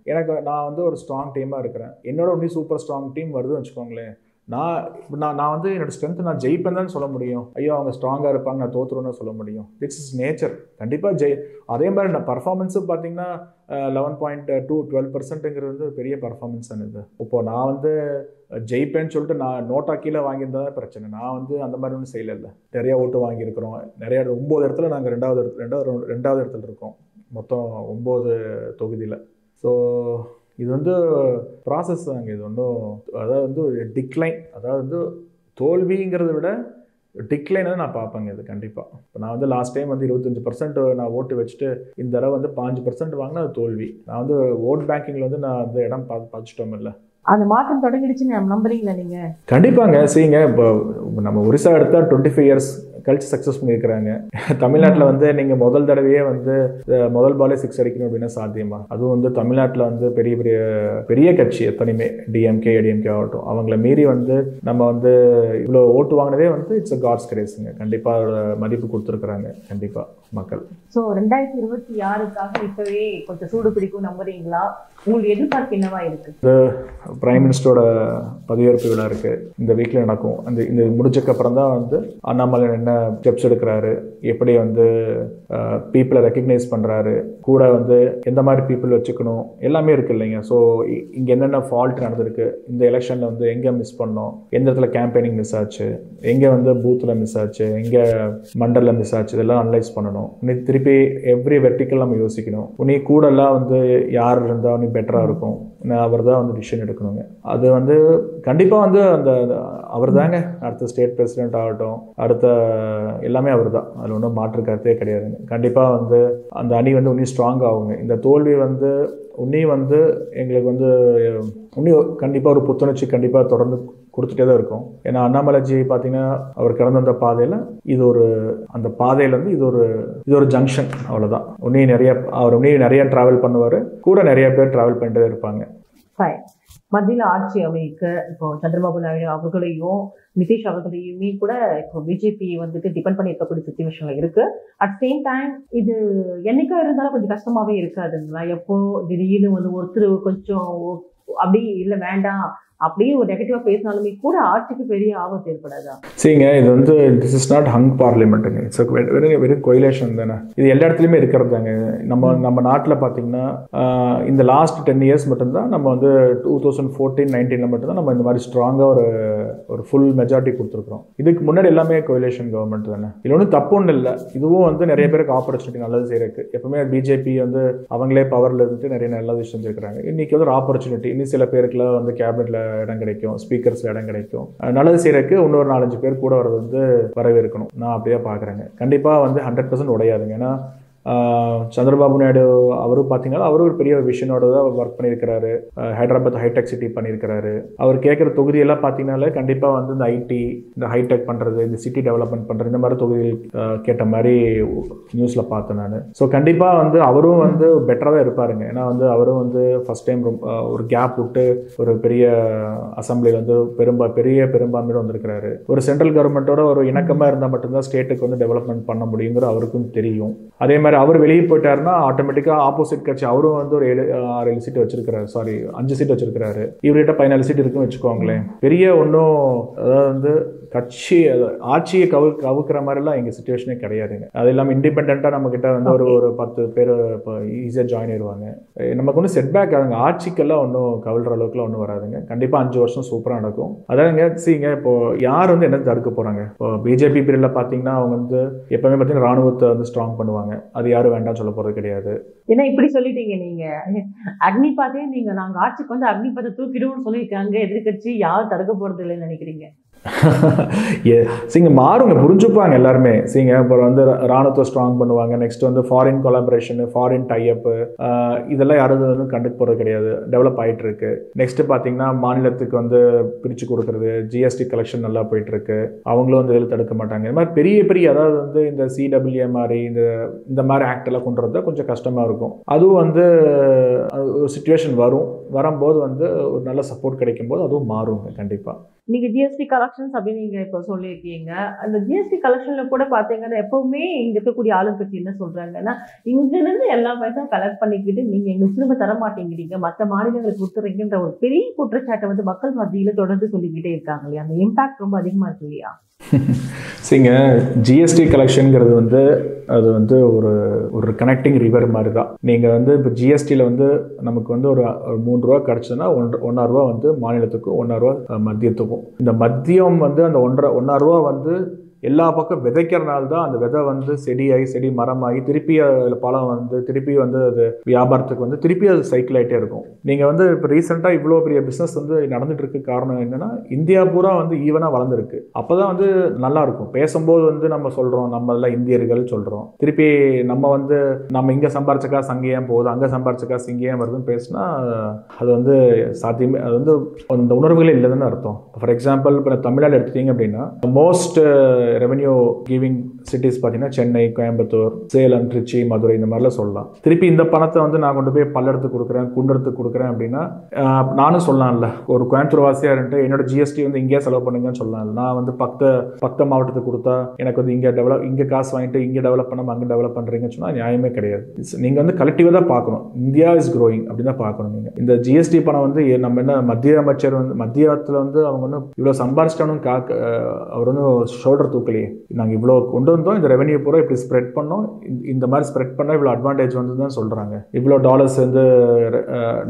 நான் வந்து ஒரு ஸ்ட்ராங் டீமாக இருக்கிறேன், என்னோட ஒன்றும் சூப்பர் ஸ்ட்ராங் டீம் வருதுன்னு வச்சுக்கோங்களேன். நான் வந்து என்னோட ஸ்ட்ரென்த் நான் ஜெயிப்பேன் தான் சொல்ல முடியும். ஐயோ அவங்க ஸ்ட்ராங்காக இருப்பாங்க நான் தோற்றுருன்னு சொல்ல முடியும். It's is nature. கண்டிப்பாக அதே மாதிரி நான் பர்ஃபார்மன்ஸும் பார்த்தீங்கன்னா 11.2-12% வந்து பெரிய பர்ஃபார்மன்ஸ் இது. இப்போது நான் வந்து ஜெயிப்பேன்னு சொல்லிட்டு நான் நோட்டா கீழே வாங்கியிருந்தா தான் பிரச்சனை. நான் வந்து அந்த மாதிரி ஒன்றும் செய்யலை. நிறையா ஓட்டு வாங்கியிருக்கிறோம், நிறையா 9 இடத்துல நாங்கள் ரெண்டாவது இடத்துல இருக்கோம், மொத்தம் 9 தொகுதியில். ஸோ இது வந்து ப்ராசஸ் தாங்க. இது ஒன்றும் அதாவது வந்து டிக்ளைன், அதாவது வந்து தோல்விங்கிறத விட டிக்ளைனை நான் பார்ப்பேங்க இது கண்டிப்பாக. இப்போ நான் வந்து லாஸ்ட் டைம் வந்து 25% நான் ஓட்டு வச்சுட்டு இந்த தடவை வந்து 5% வாங்கினா அது தோல்வி. நான் வந்து ஓட் பேங்கிங்கில் வந்து நான் அந்த இடம் பதிச்சிட்டோம் இல்லை. அந்த மாற்றம் தொடங்கிடுச்சுன்னு நம்புறீங்களா நீங்க? கண்டிப்பாங்க. செய்யுங்க. இப்போ நம்ம ஒரிசா எடுத்தா 25 இயர்ஸ் கழிச்சு சக்ஸஸ் பண்ணியிருக்கிறாங்க. தமிழ்நாட்டில் வந்து நீங்கள் முதல் தடவையே வந்து முதல் பாலே 6 அடிக்கணும் அப்படின்னா சாத்தியமா? அதுவும் வந்து தமிழ்நாட்டில் வந்து பெரிய கட்சி எத்தனையுமே டிஎம்கே ஏடிஎம்கே ஆகட்டும், அவங்கள மீறி வந்து நம்ம வந்து இவ்வளோ ஓட்டு வாங்கினதே வந்து இட்ஸ் அ காட்ஸ் கிரேஸுங்க. கண்டிப்பாக அதோட மதிப்பு கொடுத்துருக்குறாங்க கண்டிப்பாக மக்கள். ஸோ 2026க்காக இப்போவே கொஞ்சம் சூடு பிடிக்கும் நம்புறீங்களா? உங்களுக்கு எதிர்பார்ப்பு என்னவா இருக்கு? பிரைம் மினிஸ்டரோட பதவியேற்பு விழா இருக்கு, இந்த வீக்ல நடக்கும். இந்த முடிச்சக்கப்புறம் தான் வந்து அண்ணாமலை என்ன ஸ்டெப்ஸ் எடுக்கிறாரு, எப்படி வந்து பீப்புளை ரெக்கக்னைஸ் பண்ணுறாரு, கூட வந்து எந்த மாதிரி பீப்புள் வச்சுக்கணும் எல்லாமே இருக்குது இல்லைங்க. ஸோ இங்கே என்னென்ன ஃபால்ட் நடந்திருக்கு, இந்த எலெக்ஷனில் வந்து எங்கே மிஸ் பண்ணோம், எந்த இடத்துல கேம்பெயினிங் மிஸ் ஆச்சு, எங்கே வந்து பூத்தில் மிஸ் ஆச்சு, எங்கே மண்டலில் மிஸ் ஆச்சு, இதெல்லாம் அனலைஸ் பண்ணணும். இன்னைக்கு திருப்பி எவ்ரி வெர்டிக்கல் நம்ம யோசிக்கணும். உனி கூடலாம் வந்து யார் இருந்தால் உனி பெட்டராக இருக்கும், அவர் தான் வந்து டிசிஷன் எடுக்கணுங்க. அது வந்து கண்டிப்பாக வந்து அவர் தாங்க அடுத்த ஸ்டேட் பிரசிடென்ட் ஆகட்டும், அடுத்த எல்லாமே அவர் தான், அதில் ஒன்றும் மாற்று கருத்தே கிடையாதுங்க. கண்டிப்பாக வந்து அந்த அணி வந்து இன்னும் ஸ்ட்ராங் ஆகுங்க. இந்த தோல்வி வந்து வந்து எங்களுக்கு வந்து கண்டிப்பாக ஒரு புத்துணர்ச்சி கண்டிப்பாக தொடர்ந்து கொடுத்துட்டே தான் இருக்கும். ஏன்னா அண்ணாமலைஜி பார்த்தீங்கன்னா அவர் கடந்து வந்த பாதையில் அந்த பாதையில் வந்து இது ஒரு ஜங்ஷன், அவ்வளோதான். அவர் நிறைய ட்ராவல் பண்ணுவார், கூட நிறைய பேர் ட்ராவல் பண்ணிட்டே இருப்பாங்க. மத்தியில் ஆட்சி அமைக்க இப்போ சந்திரபாபு நாயுடு அவர்களையும் நிதிஷ் அவர்களையுமே கூட இப்போ பிஜேபி வந்துட்டு டிபெண்ட் பண்ணி இருக்கக்கூடிய சிச்சுவேஷன்ல இருக்கு. அட் சேம் டைம் இது என்னைக்கா இருந்தாலும் கொஞ்சம் கஷ்டமாவே இருக்காதுங்களா? எப்போ திடீர்னு வந்து ஒருத்தர் கொஞ்சம் அப்படி இல்லை வேண்டாம் அப்படியே ஒரு நெகட்டிவா பேசினாலுமே கூட ஆட்சிக்கு பெரிய ஆபத்து ஏற்படாதா? சரிங்க, இது வந்து திஸ் இஸ் நாட் ஹங் பார்லிமெண்ட்டுங்க. இட்ஸ் வெறும் கொயிலேஷன் தானே. இது எல்லா இடத்துலையுமே இருக்கிறது தாங்க. நம்ம நாட்டில் பார்த்தீங்கன்னா இந்த லாஸ்ட் 10 இயர்ஸ் மட்டும்தான் நம்ம வந்து 2014-19 மட்டும்தான் நம்ம இந்த மாதிரி ஸ்ட்ராங்காக ஒரு ஃபுல் மெஜாரிட்டி கொடுத்துருக்குறோம். இதுக்கு முன்னாடி எல்லாமே கொயிலேஷன் கவர்மெண்ட் தானே. இதில் ஒன்றும் தப்பு ஒன்றும் இல்லை. இதுவும் வந்து நிறைய பேருக்கு ஆப்பர்ச்சுனிட்டி நல்லது செய்யறதுக்கு. எப்பவுமே பிஜேபி வந்து அவங்களே பவரில் இருந்துட்டு நிறைய நல்லது செஞ்சுருக்கிறாங்க. இன்னைக்கு வந்து ஒரு ஆப்பர்ச்சுனிட்டி, இன்னும் சில பேருக்குலாம் வந்து கேபினெட்ல இடம் கிடைக்கும், ஸ்பீக்கர்ஸ்ல இடம் கிடைக்கும். நல்லது செய்யறதுக்கு இன்னொரு 4-5 பேர் கூட வர்றது வந்து வரவேற்கணும். நான் அப்படியே பார்க்குறேங்க. கண்டிப்பாக வந்து 100% உடையாதுங்க. ஏன்னா சந்திரபாபு நாயுடு அவரும் பார்த்தீங்கன்னா அவரும் ஒரு பெரிய விஷனோட தான் ஒர்க் பண்ணியிருக்கிறாரு. ஹைதராபாத் ஹைடெக் சிட்டி பண்ணியிருக்கிறாரு. அவர் கேட்குற தொகுதியெல்லாம் பார்த்தீங்கன்னாலே கண்டிப்பாக வந்து இந்த ஐடி, இந்த ஹைடெக் பண்ணுறது, இந்த சிட்டி டெவலப்மெண்ட் பண்ணுறது, இந்த மாதிரி தொகுதிகள் கேட்ட மாதிரி நியூஸில் பார்த்தேன் நான். ஸோ கண்டிப்பாக வந்து அவரும் வந்து பெட்டராக தான் இருப்பாருங்க. ஏன்னா வந்து அவரும் வந்து ஃபர்ஸ்ட் டைம் ஒரு கேப் விட்டு ஒரு பெரிய அசம்பிளியில் வந்து பெரிய பெரும்பான்மையோடு வந்திருக்கிறாரு. ஒரு சென்ட்ரல் கவர்மெண்ட்டோட ஒரு இணக்கமாக இருந்தால் மட்டும்தான் ஸ்டேட்டுக்கு வந்து டெவலப்மெண்ட் பண்ண முடியுங்கிற அவருக்கும் தெரியும். அதே மாதிரி மாதிரி அவர் வெளியே போயிட்டாருன்னா ஆட்டோமேட்டிக்காக ஆப்போசிட் கட்சி அவரும் வந்து ஒரு 6-7 சீட் வச்சிருக்கிறாரு, சாரி 5 சீட் வச்சிருக்கிறாரு. இவர்கிட்ட 14 சீட் இருக்குன்னு வச்சுக்கோங்களேன். பெரிய ஒன்றும் அதாவது வந்து கட்சி ஆட்சியை கவுக்கிற மாதிரிலாம் எங்கள் சுச்சுவேஷனே கிடையாதுங்க. அது இல்லாமல் இண்டிபெண்ட்டாக நம்மக்கிட்ட வந்து ஒரு 10 பேர் இப்போ ஈஸியாக ஜாயின் ஆயிடுவாங்க. நமக்கு ஒன்றும் செட்பேக் ஆகுங்க, ஆட்சிக்கெல்லாம் ஒன்றும் கவிழ்ற அளவுக்குலாம் ஒன்றும் வராதுங்க. கண்டிப்பாக 5 வருஷம் சூப்பராக நடக்கும். அதாவதுங்க சீங்க இப்போ யார் வந்து என்ன தடுக்க போகிறாங்க? இப்போ பிஜேபி பீரியடில் பார்த்தீங்கன்னா அவங்க வந்து எப்பவுமே பார்த்தீங்கன்னா ராணுவத்தை வந்து ஸ்ட்ராங் பண்ணுவாங்க. அது யாரும் வேண்டாம் சொல்ல போகிறது கிடையாது. ஏன்னா இப்படி சொல்லிட்டீங்க நீங்க, அக்னிபாத்தே நீங்க நாங்கள் ஆட்சிக்கு வந்து அக்னிபாத்தை தூக்கிடுவோம்னு சொல்லியிருக்காங்க. எதிர்கட்சி யாரும் தடுக்க போறது இல்லைன்னு நினைக்கிறீங்க? சரிங்க, மாறுங்க, புரிஞ்சுப்பாங்க எல்லாருமே. சரிங்க, அப்புறம் வந்து ராணுவத்தை ஸ்ட்ராங் பண்ணுவாங்க. நெக்ஸ்ட் வந்து ஃபாரின் கொலாபரேஷன், ஃபாரின் டைஅப், இதெல்லாம் யாரும் வந்து கண்டுக்கு போகிறது கிடையாது. டெவலப் ஆகிட்டு இருக்கு. நெக்ஸ்ட் பார்த்தீங்கன்னா மாநிலத்துக்கு வந்து பிரித்து கொடுக்குறது, ஜிஎஸ்டி கலெக்ஷன் நல்லா போயிட்டு இருக்கு. அவங்களும் வந்து இதில் தடுக்க மாட்டாங்க. இந்த மாதிரி பெரிய பெரிய அதாவது வந்து இந்த சிடபிள்யூஏ மாதிரி இந்த மாதிரி ஆக்ட் எல்லாம் கொண்டு வரது கொஞ்சம் கஷ்டமாக இருக்கும். அதுவும் வந்து ஒரு சுச்சுவேஷன் வரும்போது வந்து ஒரு நல்ல சப்போர்ட் கிடைக்கும் போது அதுவும் மாறுங்க கண்டிப்பாக. நீங்க ஜிஎஸ்டி கலெக்ஷன்ஸ் அப்படின்னு நீங்க இப்போ சொல்லியிருக்கீங்க. அந்த ஜிஎஸ்டி கலெக்ஷன்ல கூட பாத்தீங்கன்னா எப்பவுமே இங்க இருக்கக்கூடிய ஆளுங்கட்சி என்ன சொல்றாங்கன்னா, இங்க இருந்து எல்லா பைசா கலெக்ட் பண்ணிக்கிட்டு நீங்க எங்களுக்கு திரும்ப தர மாட்டேங்கிறீங்க, மற்ற மாநிலங்களுக்கு கொடுத்துறீங்கன்ற ஒரு பெரிய குற்றச்சாட்டை வந்து மக்கள் மத்தியில தொடர்ந்து சொல்லிக்கிட்டே இருக்காங்க இல்லையா? அந்த இம்பாக்ட் ரொம்ப அதிகமா இருக்கு இல்லையா? சரிங்க, ஜிஎஸ்டி கலெக்ஷனுங்கிறது வந்து அது வந்து ஒரு கனெக்டிங் ரிவர் மாதிரி தான். நீங்கள் வந்து இப்போ ஜிஎஸ்டியில் வந்து நமக்கு வந்து ஒரு 3 ரூபா கிடச்சதுன்னா 1.5 ரூபா வந்து மாநிலத்துக்கும் 1.5 ரூபா மத்தியத்துக்கும். இந்த மத்தியம் வந்து அந்த 1.5 ரூபா வந்து எல்லா பக்கம் விதைக்கிறனால தான் அந்த விதை வந்து செடி மரமாகி திருப்பி அதில் பழம் வந்து திருப்பி வந்து அது வியாபாரத்துக்கு வந்து திருப்பி அது சைக்கிள் ஆகிட்டே இருக்கும். நீங்கள் வந்து இப்போ ரீசெண்டாக இவ்வளோ பெரிய பிஸ்னஸ் வந்து நடந்துட்டு இருக்கு. காரணம் என்னென்னா இந்தியா பூரா வந்து ஈவனாக வளர்ந்துருக்கு. அப்போ தான் வந்து நல்லாயிருக்கும். பேசும்போது வந்து நம்ம சொல்கிறோம் நம்ம எல்லாம் இந்தியர்கள் சொல்கிறோம், திருப்பி நம்ம இங்கே சம்பாரிச்ச காசு அங்கே ஏன் போகுது, அங்கே சம்பாரிச்ச காசு இங்கே ஏன் வருதுன்னு பேசினா அது வந்து சாத்தியமே, அது வந்து அந்த உணர்வுகளே இல்லைன்னு அர்த்தம். ஃபார் எக்ஸாம்பிள் இப்போ தமிழ்நாடு எடுத்துட்டீங்க அப்படின்னா மோஸ்ட் ரெவென்யூ கிவிங் சிட்டிஸ் பார்த்தீங்கன்னா சென்னை, கோயம்புத்தூர், சேலம், திருச்சி, மதுரை, இந்த மாதிரிலாம் சொல்லலாம். திருப்பி இந்த பணத்தை வந்து நான் கொண்டு போய் பல்லடத்துக்கு கொடுக்குறேன், குன்றத்துக்கு கொடுக்குறேன் அப்படின்னா நானும் சொல்லலாம்ல, ஒரு கோயம்புத்தூர் வாசியாக இருந்துட்டு என்னோட ஜிஎஸ்டி வந்து இங்கே செலவு பண்ணுங்கன்னு சொல்லலாம்ல. நான் வந்து பக்க மாவட்டத்துக்கு கொடுத்தா எனக்கு வந்து இங்கே காசு வாங்கிட்டு இங்கே டெவலப் பண்ணாமல் அங்கே டெவலப் பண்ணுறீங்கன்னு சொன்னால் நியாயமே கிடையாது. நீங்கள் வந்து கலெக்டிவாக தான் பார்க்கணும். இந்தியா இஸ் க்ரோயிங் அப்படின்னு தான் பார்க்கணும். நீங்கள் இந்த ஜிஎஸ்டி பணம் வந்து நம்ம என்ன மத்திய அமைச்சர் வந்து மத்தியத்தில் வந்து அவங்க வந்து இவ்வளோ சம்பாரிச்சிட்டானும் அவர் வந்து ஷோல்டர் தூக்கலையே, நாங்கள் இவ்வளோ கொண்டு வந்தோம், இந்த ரெவென்யூ பூரா இப்படி ஸ்ப்ரெட் பண்ணோம், இந்த மாதிரி ஸ்ப்ரெட் பண்ணால் இவ்வளோ அட்வான்டேஜ் வந்து தான் சொல்கிறாங்க. இவ்வளோ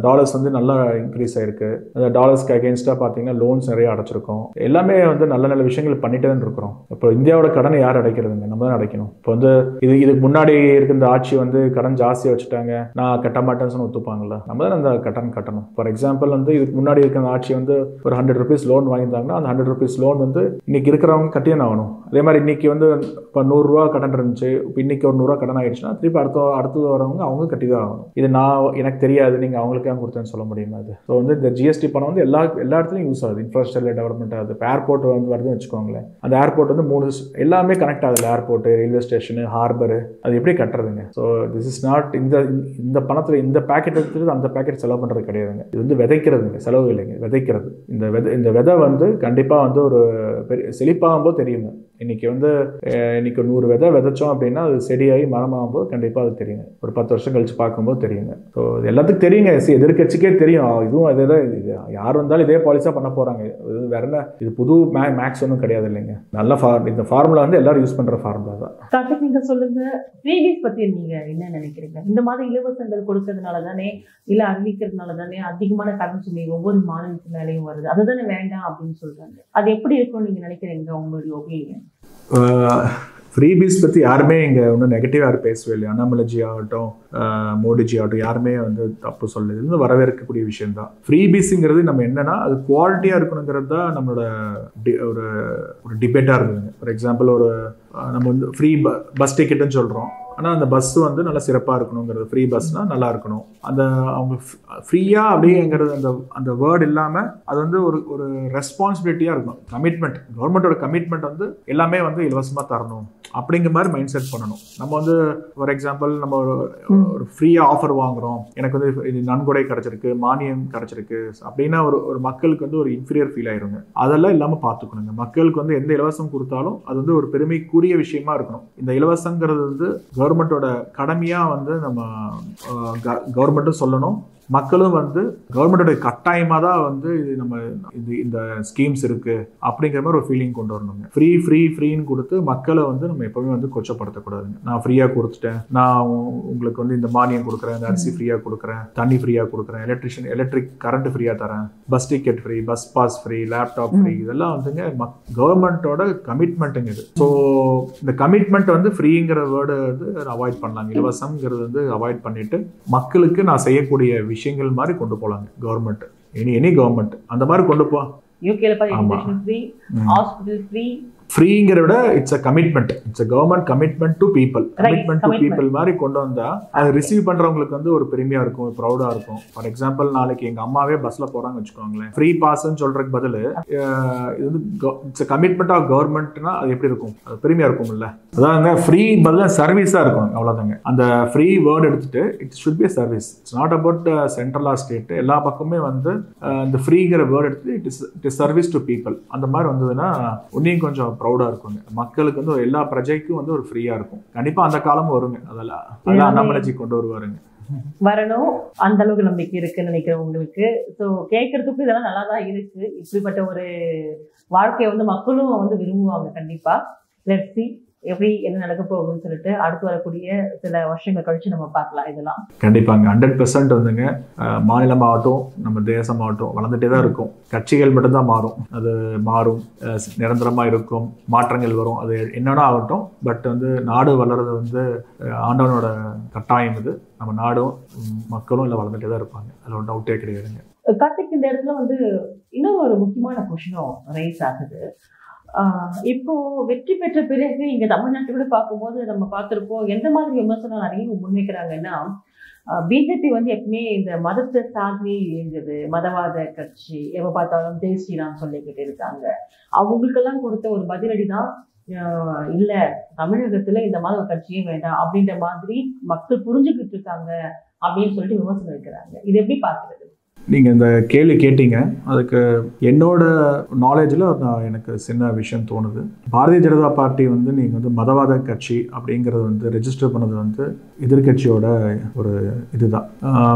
டாலர்ஸ் வந்து நல்லா இன்க்ரீஸ் ஆயிருக்கு. அந்த டாலர்ஸ்க்கு அகேன்ஸ்டாக பார்த்தீங்கன்னா லோன்ஸ் நிறைய அடைச்சிருக்கோம். எல்லாமே வந்து நல்ல நல்ல விஷயங்கள் பண்ணிட்டு தான் இருக்கிறோம். இப்போ இந்தியாவோட கடனை யார் அடைக்கிறதுங்க? நம்ம தான் அடைக்கணும். இப்போ வந்து இதுக்கு முன்னாடி இருக்க இந்த ஆட்சி வந்து கடன் ஜாஸ்தியாக வச்சுட்டாங்க, நான் கட்ட மாட்டேன்னு சொன்ன ஒத்துப்பாங்களா? நம்ம தான் அந்த கடன் கட்டணும். ஃபார் எக்ஸாம்பிள் வந்து இதுக்கு முன்னாடி இருக்கிற ஆட்சி வந்து ஒரு 100 rupees லோன் வாங்கியிருந்தாங்கன்னா அந்த 100 rupees லோன் வந்து இன்னைக்கு இருக்கிறவங்க கட்டியே ஆகணும். அதே மாதிரி இன்னைக்கு வந்து இப்போ 100 ரூபா கடன் இருந்துச்சு, இப்போ இன்னைக்கு ஒரு 100 ரூபா கடன் ஆயிடுச்சுன்னா திருப்பி அடுத்து வரவங்க அவங்க கட்டி தான் ஆகணும். இது எனக்கு தெரியாது, நீங்கள் அவங்களுக்கே கொடுத்தேன்னு சொல்ல முடியுமா? அது ஸோ வந்து இந்த ஜிஎஸ்டி பணம் வந்து எல்லா இடத்துலையும் யூஸ் ஆகுது. இன்ஃப்ராஸ்ட்ரக்சர் டெவலப்மெண்ட் ஆகுது. இப்போ ஏர்போர்ட் வந்து வருதுன்னு வச்சுக்கோங்களேன், அந்த ஏர்போர்ட் வந்து 3 எல்லாமே கனெக்ட் ஆகுது. ஏர்போர்ட், ரயில்வே ஸ்டேஷனு, ஹார்பரு, அது எப்படி கட்டுறதுங்க? ஸோ திஸ் இஸ் நாட் இந்த பணத்தில் இந்த பேக்கெட் எடுத்துட்டு அந்த பேக்கெட் செலவு பண்ணுறது கிடையாதுங்க. இது வந்து விதைக்கிறதுங்க, செலவு இல்லைங்க, விதைக்கிறது. இந்த விதை வந்து கண்டிப்பாக வந்து ஒரு பெரிய செழிப்பாகும்போது தெரியுங்க. இன்னைக்கு 100 விதை விதைச்சோம் அப்படின்னா அது செடியாகி மரமாகும் போது கண்டிப்பாக அது தெரியுங்க. ஒரு 10 வருஷம் கழிச்சு பார்க்கும்போது தெரியுங்க. ஸோ இது எல்லாத்துக்கும் தெரியுங்க. எதிர்கட்சிக்கே தெரியும், இதுவும் அதே தான். இது யார் வந்தாலும் இதே பாலிசியாக பண்ண போகிறாங்க. இது வேற என்ன, இது புது மேக்ஸ் ஒன்றும் கிடையாது இல்லைங்க. நல்ல இந்த ஃபார்முலா வந்து எல்லாரும் யூஸ் பண்ணுற ஃபார்முலா தான். கார்த்திக், நீங்க சொல்லுங்க, ஃப்ரீபீஸ் பற்றி நீங்க என்ன நினைக்கிறீங்க? இந்த மாதிரி இலவசங்கள் கொடுக்கறதுனால தானே, இல்லை அறிவிக்கிறதுனால தானே அதிகமான கடன் சுமை ஒவ்வொரு மாநிலத்து மேலேயும் வருது? அதுதானே வேண்டாம் அப்படின்னு சொல்றாங்க. அது எப்படி இருக்கும்னு நீங்க நினைக்கிறீங்க? உங்களுடைய ஒப்பீனியன். ஃப்ரீபீஸ் பற்றி யாருமே இங்கே ஒன்றும் நெகட்டிவாக யாரும் பேசவே இல்லை. அண்ணாமலைஜி ஆகட்டும், மோடிஜி ஆகட்டும், யாருமே வந்து தப்பு சொல்லுது. இது வரவேற்கக்கூடிய விஷயம்தான். ஃப்ரீபீஸுங்கிறது நம்ம என்னன்னா அது குவாலிட்டியாக இருக்கணுங்கிறது தான் நம்மளோட ஒரு டிபேட்டாக இருந்ததுங்க. ஃபார் எக்ஸாம்பிள் நம்ம வந்து ஃப்ரீ பஸ் டிக்கெட்டுன்னு சொல்கிறோம், ஆனால் அந்த பஸ் வந்து நல்லா சிறப்பாக இருக்கணுங்கிறது. ஃப்ரீ பஸ்னால் நல்லா இருக்கணும். அவங்க ஃப்ரீயாக அப்படிங்கிறது அந்த வேர்டு இல்லாமல் அது வந்து ஒரு ரெஸ்பான்சிபிலிட்டியாக இருக்கணும். கமிட்மெண்ட், கவர்மெண்ட்டோட கமிட்மெண்ட் வந்து எல்லாமே வந்து இலவசமாக தரணும் அப்படிங்கிற மாதிரி மைண்ட் செட் பண்ணணும். நம்ம வந்து ஃபார் எக்ஸாம்பிள் நம்ம ஒரு ஃப்ரீயாக ஆஃபர் வாங்குறோம், எனக்கு வந்து இது நன்கொடை கிடைச்சிருக்கு, மானியம் கிடைச்சிருக்கு அப்படின்னா ஒரு மக்களுக்கு வந்து ஒரு இன்ஃபீரியர் ஃபீல் ஆயிருங்க. அதெல்லாம் இல்லாமல் பார்த்துக்கணுங்க. மக்களுக்கு வந்து எந்த இலவசம் கொடுத்தாலும் அது வந்து ஒரு பெருமைக்குரிய விஷயமா இருக்கணும். இந்த இலவசங்கிறது வந்து கவர்மெண்டோட கடமையாக வந்து நம்ம கவர்மெண்ட்டும் சொல்லணும், மக்களும் வந்து கவர்மெண்டோட கட்டாயமாக தான் வந்து இது நம்ம இந்த ஸ்கீம்ஸ் இருக்கு அப்படிங்கிற மாதிரி ஒரு ஃபீலிங் கொண்டு வரணுங்க. ஃப்ரீன்னு கொடுத்து மக்களை வந்து நம்ம எப்பவுமே வந்து கொச்சப்படுத்தக்கூடாதுங்க. நான் ஃப்ரீயாக கொடுத்துட்டேன், நான் உங்களுக்கு வந்து இந்த மானியம் கொடுக்குறேன், இந்த அரிசி ஃப்ரீயாக கொடுக்குறேன், தண்ணி ஃப்ரீயாக கொடுக்குறேன், எலக்ட்ரிக் கரண்ட் ஃப்ரீயாக தரேன், bus ticket free, bus pass free, laptop free, இதெல்லாம் வந்துங்க கவர்மெண்ட்டோட கமிட்மெண்ட்டுங்க இது. ஸோ இந்த கமிட்மெண்ட் வந்து ஃப்ரீங்கிற வேர்டு வந்து அவாய்ட் பண்ணலாம், இலவசம்ங்கிறது வந்து அவாய்ட் பண்ணிட்டு மக்களுக்கு நான் செய்யக்கூடிய விஷயங்கள் மாதிரி கொண்டு போலாங்க கவர்மெண்ட். எனி கவர்மெண்ட் அந்த மாதிரி கொண்டு போ. யூகேல எஜுகேஷன் ஃப்ரீ, ஹாஸ்பிடல் ஃப்ரீ, ஃப்ரீங்கிற விட it's a commitment, it's a government commitment to people, commitment to people மாதிரி கொண்டு வந்தா அதை ரிசீவ் பண்றவங்களுக்கு வந்து ஒரு பெருமையா இருக்கும், ப்ரௌடா இருக்கும். ஃபார் எக்ஸாம்பிள் நாளைக்கு எங்க அம்மாவே பஸ்ல போறாங்க வச்சுக்கோங்களேன், ஃப்ரீ பாஸ்ன்னு சொல்றதுக்கு பதில் இது வந்து இட்ஸ் அ கமிட்மெண்ட் ஆஃப் கவர்மெண்ட்னா அது எப்படி இருக்கும், அது பெருமையா இருக்கும் இல்ல. அதாங்க ஃப்ரீ பதிலாக சர்வீஸா இருக்கும், அவ்வளவுதாங்க. அந்த ஃப்ரீ வேர்டு எடுத்துட்டு it should be service, it's not about central or state. எல்லா பக்கமே வந்து இந்த ஃப்ரீங்கிற வேர்டு எடுத்துட்டு it is service to people அந்த மாதிரி வந்ததுன்னா இன்னும் கொஞ்சம் ப்ரௌடா இருக்குங்க. மக்களுக்கு வந்து எல்லா பிரஜைக்கும் வந்து ஒரு ஃப்ரீயா இருக்கும். கண்டிப்பா அந்த காலம் வருங்க, அதெல்லாம் அண்ணாமலைஜி கொண்டு வருவாருங்க, வரணும். அந்த அளவுக்கு நம்பிக்கை இருக்குன்னு நினைக்கிறேன் உங்களுக்கு. ஸோ கேட்கறதுக்கு இதெல்லாம் நல்லா தான் இருக்கு. இப்படிப்பட்ட ஒரு வாழ்க்கையை வந்து மக்களும் வந்து விரும்புவாங்க கண்டிப்பா. லெட்ஸ் சி எப்படி என்ன நடக்க போகுதுன்னு சொல்லிட்டு அடுத்து வரக்கூடிய சில வருஷங்கள் கழிச்சு நம்ம பார்க்கலாம். இதெல்லாம் கண்டிப்பாங்க 100% வந்துங்க. மாநிலமாகட்டும் நம்ம தேசமாகட்டும் வளர்ந்துட்டே தான் இருக்கும். கட்சிகள் மட்டும்தான் மாறும், அது மாறும், நிரந்தரமா இருக்கும், மாற்றங்கள் வரும், அது என்னன்னா ஆகட்டும். பட் வந்து நாடு வளர்றது வந்து ஆண்டவனோட கட்டாயம். இது நம்ம நாடும் மக்களும் இல்லை வளர்ந்துட்டே தான் இருப்பாங்க, அதில் ஒரு டவுட்டே கிடையாதுங்க. கார்த்திக், இந்த இடத்துல வந்து இன்னும் ஒரு முக்கியமான கொஸ்டினும் ரைஸ் ஆகுது. இப்போ வெற்றி பெற்ற பிறகு இங்க தமிழ்நாட்டோட பார்க்கும்போது நம்ம பார்த்திருப்போம் எந்த மாதிரி விமர்சனம் நிறைய முன்வைக்கிறாங்கன்னா, பிஜேபி வந்து எப்பவுமே இந்த மதத்தை சார்ந்து இயங்குது, மதவாத கட்சி, எப்ப பார்த்தாலும் ஜெய் ஸ்ரீராம் சொல்லிக்கிட்டு இருக்காங்க. அவங்களுக்கெல்லாம் கொடுத்த ஒரு பதிலடி தான் இல்ல தமிழகத்துல இந்த மாதிரி ஒரு கட்சியே வேண்டாம் அப்படின்ற மாதிரி மக்கள் புரிஞ்சுக்கிட்டு இருக்காங்க அப்படின்னு சொல்லிட்டு விமர்சனம் வைக்கிறாங்க. இது எப்படி பார்க்கறது? நீங்கள் இந்த கேள்வி கேட்டீங்க, அதுக்கு என்னோட நாலேஜில் எனக்கு சின்ன விஷயம் தோணுது. பாரதிய ஜனதா பார்ட்டி வந்து நீங்கள் வந்து மதவாத கட்சி அப்படிங்கிறது வந்து ரெஜிஸ்டர் பண்ணது வந்து எதிர்கட்சியோட ஒரு இதுதான்.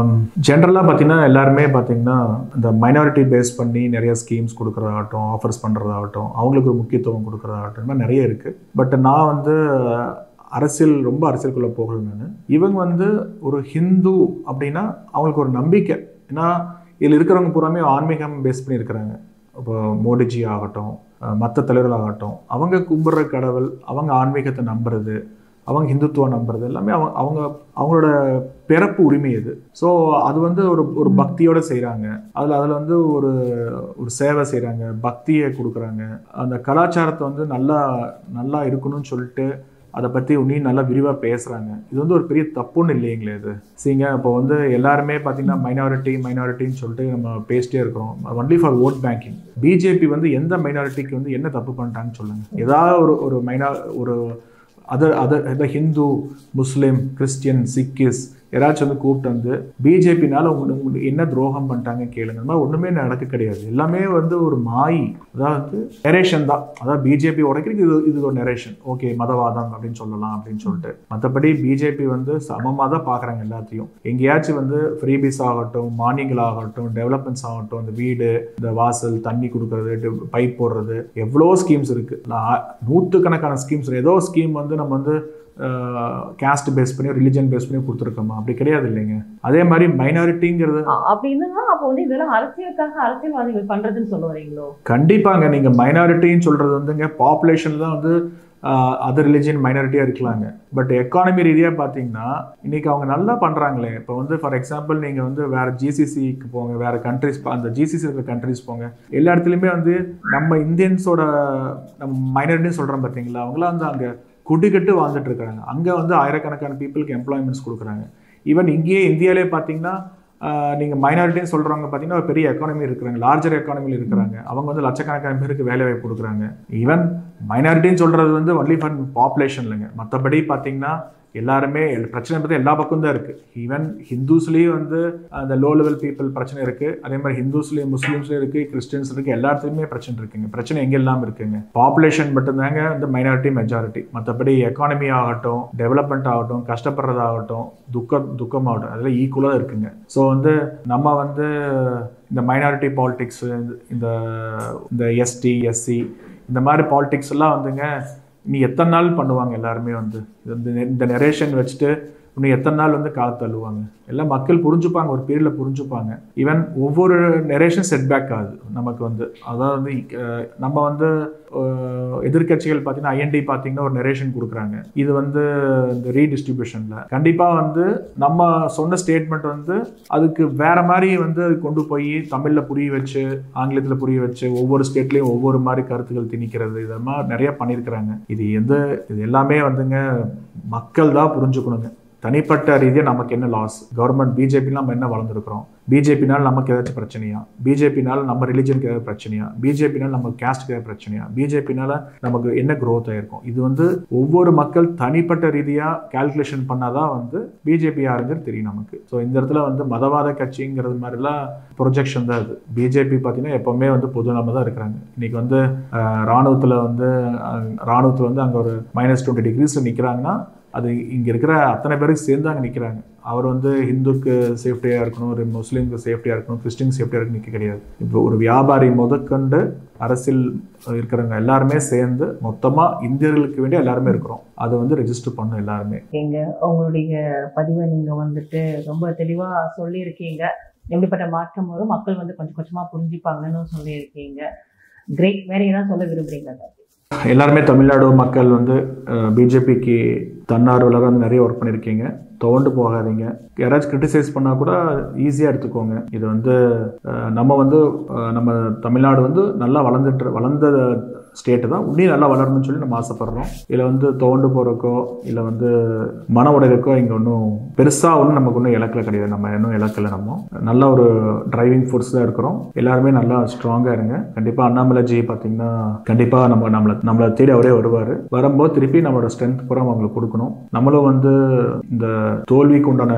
ஜென்ரலாக பார்த்தீங்கன்னா எல்லாருமே பார்த்தீங்கன்னா இந்த மைனாரிட்டி பேஸ் பண்ணி நிறைய ஸ்கீம்ஸ் கொடுக்குறதாகட்டும், ஆஃபர்ஸ் பண்ணுறதாகட்டும், அவங்களுக்கு ஒரு முக்கியத்துவம் கொடுக்குறதாகட்டும் நிறைய இருக்குது. பட் நான் வந்து ரொம்ப அரசியலுக்குள்ளே போகல. நான் இவங்க வந்து ஒரு ஹிந்து அப்படின்னா அவங்களுக்கு ஒரு நம்பிக்கை. ஏன்னா இதில் இருக்கிறவங்க பூராமே ஆன்மீகம் பேஸ் பண்ணி இருக்கிறாங்க. இப்போ மோடிஜி ஆகட்டும், மற்ற தலைவர்களாகட்டும், அவங்க கும்பிட்ற கடவுள், அவங்க ஆன்மீகத்தை நம்புறது, அவங்க ஹிந்துத்துவம் நம்புறது எல்லாமே அவங்களோட பிறப்பு உரிமை இது. ஸோ அது வந்து ஒரு பக்தியோடு செய்கிறாங்க. அதில் வந்து ஒரு சேவை செய்கிறாங்க, பக்தியை கொடுக்குறாங்க. அந்த கலாச்சாரத்தை வந்து நல்லா இருக்கணும்னு சொல்லிட்டு அதை பற்றி இன்னும் நல்லா விரிவாக பேசுகிறாங்க. இது வந்து ஒரு பெரிய தப்புன்னு இல்லைங்களே இது. சரிங்க, இப்போ வந்து எல்லாருமே பார்த்தீங்கன்னா மைனாரிட்டின்னு சொல்லிட்டு நம்ம பேசிட்டே இருக்கிறோம், only for vote banking. BJP வந்து எந்த மைனாரிட்டிக்கு வந்து என்ன தப்பு பண்ணிட்டாங்கன்னு சொல்லுங்கள். ஏதாவது ஒரு அதர் ஹிந்து, முஸ்லீம், கிறிஸ்டியன், சிக்கிஸ் யாராச்சும் வந்து கூப்பிட்டு வந்து பிஜேபினால உங்களுக்கு என்ன துரோகம் பண்ணிட்டாங்க கேளுங்க. மாதிரி ஒன்றுமே நடக்க கிடையாது. எல்லாமே வந்து ஒரு மாய், அதாவது நெரேஷன் தான். அதாவது பிஜேபி உடைக்கிறதுக்கு இது ஒரு நெரேஷன். ஓகே, மதவாதம் அப்படின்னு சொல்லலாம் அப்படின்னு சொல்லிட்டு. மற்றபடி பிஜேபி வந்து சமமாக தான் பார்க்குறாங்க எல்லாத்தையும். எங்கேயாச்சும் வந்து ஃப்ரீபீஸ் ஆகட்டும், மானியங்கள் ஆகட்டும், டெவலப்மெண்ட்ஸ் ஆகட்டும், இந்த வீடு, இந்த வாசல், தண்ணி கொடுக்கறது, பைப் போடுறது, எவ்வளோ ஸ்கீம்ஸ் இருக்குது. நூற்றுக்கணக்கான ஸ்கீம்ஸ். ஏதோ ஸ்கீம் வந்து நம்ம வந்து காஸ்ட் பேஸ் பண்ணி, ரிலிஜன் பேஸ் பண்ணி கொடுத்துருக்கோமா? அப்படி கிடையாது இல்லைங்க. அதே மாதிரி மைனாரிட்டிங்கிறது அப்படின்னா அப்போ வந்து இதெல்லாம் அரசியலுக்காக அரசியல்வாதிகள் பண்றதுன்னு சொல்ல வரீங்களோ? கண்டிப்பாங்க. நீங்க மைனாரிட்டின்னு சொல்றது வந்துங்க பாப்புலேஷன் தான் வந்து அதர் ரிலிஜியன் மைனாரிட்டியாக இருக்கலாங்க. பட் எக்கானமி ரீதியாக பார்த்தீங்கன்னா இன்றைக்கி அவங்க நல்லா பண்ணுறாங்களே. இப்போ வந்து ஃபார் எக்ஸாம்பிள் நீங்கள் வந்து வேறு ஜிசிசிக்கு போங்க, வேறு கண்ட்ரிஸ், அந்த ஜிசிசி இருக்கிற கண்ட்ரிஸ் போங்க, எல்லா இடத்துலையுமே வந்து நம்ம இந்தியன்ஸோட நம்ம மைனாரிட்டின்னு சொல்கிறோம் பார்த்தீங்களா, அவங்களாம் வந்து அங்கே குடிக்கட்டு வாழ்ந்துட்டு இருக்காங்க. அங்கே வந்து ஆயிரக்கணக்கான பீப்புளுக்கு எம்ப்ளாய்மெண்ட்ஸ் கொடுக்குறாங்க. ஈவன் இந்தியாவிலே பார்த்தீங்கன்னா நீங்கள் மைனாரிட்டின்னு சொல்கிறவங்க பார்த்தீங்கன்னா ஒரு பெரிய எக்கானமி இருக்கிறாங்க, லார்ஜர் எக்கானமியில் இருக்கிறாங்க. அவங்க வந்து லட்சக்கணக்கான பேருக்கு வேலை வாய்ப்பு கொடுக்குறாங்க. ஈவன் மைனாரிட்டின்னு சொல்கிறது வந்து ஒன்லி ஃபார் பாப்புலேஷன் இல்லைங்க. மற்றபடி பார்த்தீங்கன்னா எல்லாருமே பிரச்சனை பற்றி எல்லா பக்கம் தான் இருக்குது. ஈவன் ஹிந்துஸ்லேயும் வந்து அந்த லோ லெவல் பீப்புள் பிரச்சனை இருக்குது. அதே மாதிரி ஹிந்துஸ்லேயும் முஸ்லீம்ஸ்லேயும் இருக்குது, கிறிஸ்டின்ஸ் இருக்குது, எல்லாத்துலேயுமே பிரச்சனை இருக்குங்க. பிரச்சனை எங்கெல்லாம் இருக்குங்க. பாப்புலேஷன் மட்டும்தாங்க வந்து மைனாரிட்டி மெஜாரிட்டி. மற்றபடி எக்கானமி ஆகட்டும், டெவலப்மெண்ட் ஆகட்டும், கஷ்டப்படுறதாகட்டும், துக்கமாகட்டும், அதில் ஈக்குவலாக இருக்குங்க. ஸோ வந்து நம்ம வந்து இந்த மைனாரிட்டி பாலிடிக்ஸ், இந்த எஸ்டி எஸ்சி இந்த மாதிரி பாலிடிக்ஸ் எல்லாம் வந்துங்க நீ எத்தனை நாள் பண்ணுவாங்க. எல்லாருமே வந்து இந்த நரேஷன் வச்சுட்டு இன்னும் எத்தனை நாள் வந்து கால தள்ளுவாங்க. எல்லாம் மக்கள் புரிஞ்சுப்பாங்க, ஒரு பீரியடில் புரிஞ்சுப்பாங்க. ஈவன் ஒவ்வொரு நரேஷன் செட்பேக் ஆகுது நமக்கு வந்து. அதாவது வந்து நம்ம வந்து எதிர்கட்சிகள் பார்த்தீங்கன்னா ஐஎன்டி பார்த்தீங்கன்னா ஒரு நரேஷன் கொடுக்குறாங்க. இது வந்து இந்த ரீடிஸ்ட்ரிபியூஷனில் கண்டிப்பாக வந்து நம்ம சொன்ன ஸ்டேட்மெண்ட் வந்து அதுக்கு வேற மாதிரி வந்து கொண்டு போய் தமிழில் புரிய வச்சு, ஆங்கிலத்தில் புரிய வச்சு, ஒவ்வொரு ஸ்டேட்லேயும் ஒவ்வொரு மாதிரி கருத்துக்கள் திணிக்கிறது, இது மாதிரி நிறைய பண்ணியிருக்கிறாங்க. இது எல்லாமே வந்துங்க மக்கள் தான் புரிஞ்சுக்கணுங்க. தனிப்பட்ட ரீதியாக நமக்கு என்ன லாஸ், கவர்மெண்ட் பிஜேபி நம்ம என்ன வளர்ந்துருக்கிறோம், பிஜேபினால நமக்கு ஏதாச்சும் பிரச்சனையா, பிஜேபினால நம்ம ரிலிஜனுக்கு ஏதாவது பிரச்சனையா, பிஜேபினால நம்ம கேஸ்ட்டுக்கு ஏதாவது பிரச்சனையா, பிஜேபினால நமக்கு என்ன க்ரோத் ஆயிருக்கும். இது வந்து ஒவ்வொரு மக்கள் தனிப்பட்ட ரீதியாக கால்குலேஷன் பண்ணாதான் வந்து பிஜேபி யாருங்கிறது தெரியும் நமக்கு. ஸோ இந்த இடத்துல வந்து மதவாத கட்சிங்கிறது மாதிரிலாம் ப்ரொஜெக்ஷன் தான் அது. பிஜேபி பார்த்தீங்கன்னா எப்பவுமே வந்து பொதுநலமாக தான் இருக்கிறாங்க. இன்னைக்கு வந்து ராணுவத்தில் வந்து அங்கே ஒரு -20 டிகிரிஸில் நிற்கிறாங்கன்னா அது இங்கே இருக்கிற அத்தனை பேருக்கு சேர்ந்து அங்கே நிற்கிறாங்க. அவர் வந்து ஹிந்துக்கு சேஃப்டியாக இருக்கணும், ஒரு முஸ்லீமுக்கு சேஃப்டியாக இருக்கணும், கிறிஸ்டின் சேஃப்டியாக இருக்கணும் நிற்க கிடையாது. இப்போ ஒரு வியாபாரி முதற்கொண்டு அரசியல் இருக்கிறவங்க எல்லாருமே சேர்ந்து மொத்தமாக இந்தியர்களுக்கு வேண்டிய எல்லாருமே இருக்கிறோம். அதை வந்து ரெஜிஸ்டர் பண்ணும் எல்லாருமே. உங்களுடைய பதிவை நீங்கள் வந்துட்டு ரொம்ப தெளிவாக சொல்லியிருக்கீங்க. எப்படிப்பட்ட மாற்றம் வரும், மக்கள் வந்து கொஞ்சம் கொஞ்சமாக புரிஞ்சுப்பாங்கன்னு சொல்லியிருக்கீங்க. கிரேட். வேற ஏதாவது சொல்ல விரும்புறீங்களா? எல்லாருமே தமிழ்நாடு மக்கள் வந்து பிஜேபிக்கு தன்னார்வலராக வந்து நிறைய ஒர்க் பண்ணியிருக்கீங்க. துவண்டு போகாதீங்க. யாராச்சும் கிரிட்டிசைஸ் பண்ணால் கூட ஈஸியாக எடுத்துக்கோங்க. இது வந்து நம்ம தமிழ்நாடு வந்து நல்லா வளர்ந்த ஸ்டேட்டு தான். இன்னும் நல்லா வளரணும்னு சொல்லி நம்ம ஆசைப்படுறோம். இதில் வந்து துவண்டு போகிறக்கோ இல்லை வந்து மன உடையக்கோ இங்கே ஒன்றும் பெருசாக நமக்கு ஒன்றும் இலக்கில் கிடையாது. நம்ம இன்னும் இலக்கில் நம்ம நல்ல ஒரு டிரைவிங் ஃபோர்ஸ் தான் இருக்கிறோம். எல்லாருமே நல்லா ஸ்ட்ராங்காக இருங்க. கண்டிப்பாக அண்ணாமலைஜி பார்த்தீங்கன்னா கண்டிப்பாக நம்மளை தேடி அவரே வருவார். வரும்போது திருப்பி நம்மளோட ஸ்ட்ரென்த் பூரா அவங்களுக்கு கொடுக்கணும். நம்மளும் வந்து இந்த தோல்விக்கு உண்டான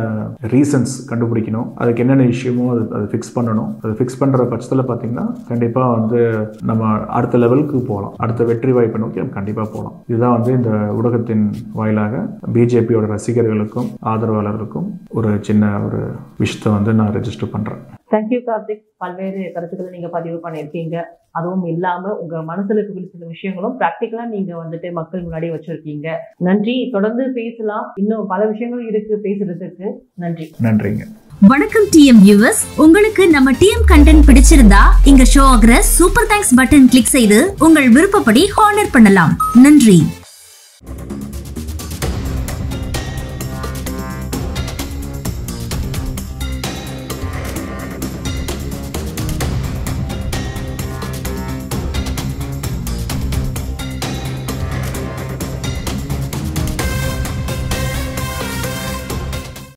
ரீசன்ஸ் கண்டுபிடிக்கணும். அதுக்கு என்னென்ன விஷயமோ அது ஃபிக்ஸ் பண்ணணும். அது ஃபிக்ஸ் பண்ணுற பட்சத்தில் பார்த்தீங்கன்னா கண்டிப்பாக வந்து நம்ம அடுத்த லெவலுக்கு போகலாம். அடுத்த வெற்றி வாய்ப்பை நோக்கி நம்ம கண்டிப்பாக போகலாம். இதுதான் வந்து இந்த ஊடகத்தின் வாயிலாக பிஜேபியோட ரசிகர்களுக்கும் ஆதரவாளர்களுக்கும் ஒரு சின்ன ஒரு விஷயத்தை வந்து நான் ரெஜிஸ்டர் பண்ணுறேன். தேங்க்யூ கார்த்திக். பல்வேறு கருத்துக்களை நீங்க பதிவு பண்ணியிருக்கீங்க. அதுவும் இல்லாம உங்க மனசுல இருக்க சில விஷயங்களும் பிராக்டிக்கலா நீங்க வந்துட்டு மக்கள் முன்னாடி வச்சிருக்கீங்க. நன்றி. தொடர்ந்து பேசலாம். இன்னும் பல விஷயங்களும் இருக்கு பேசுறதுக்கு. நன்றி. நன்றிங்க. வணக்கம் டிஎம் வியூவர்ஸ். உங்களுக்கு நம்ம டிஎம் கண்டென்ட் பிடிச்சிருந்தா இங்க ஷோ ஆகிற சூப்பர் தேங்க்ஸ் பட்டன் கிளிக் செய்து உங்கள் விருப்பப்படி ஹானர் பண்ணலாம். நன்றி.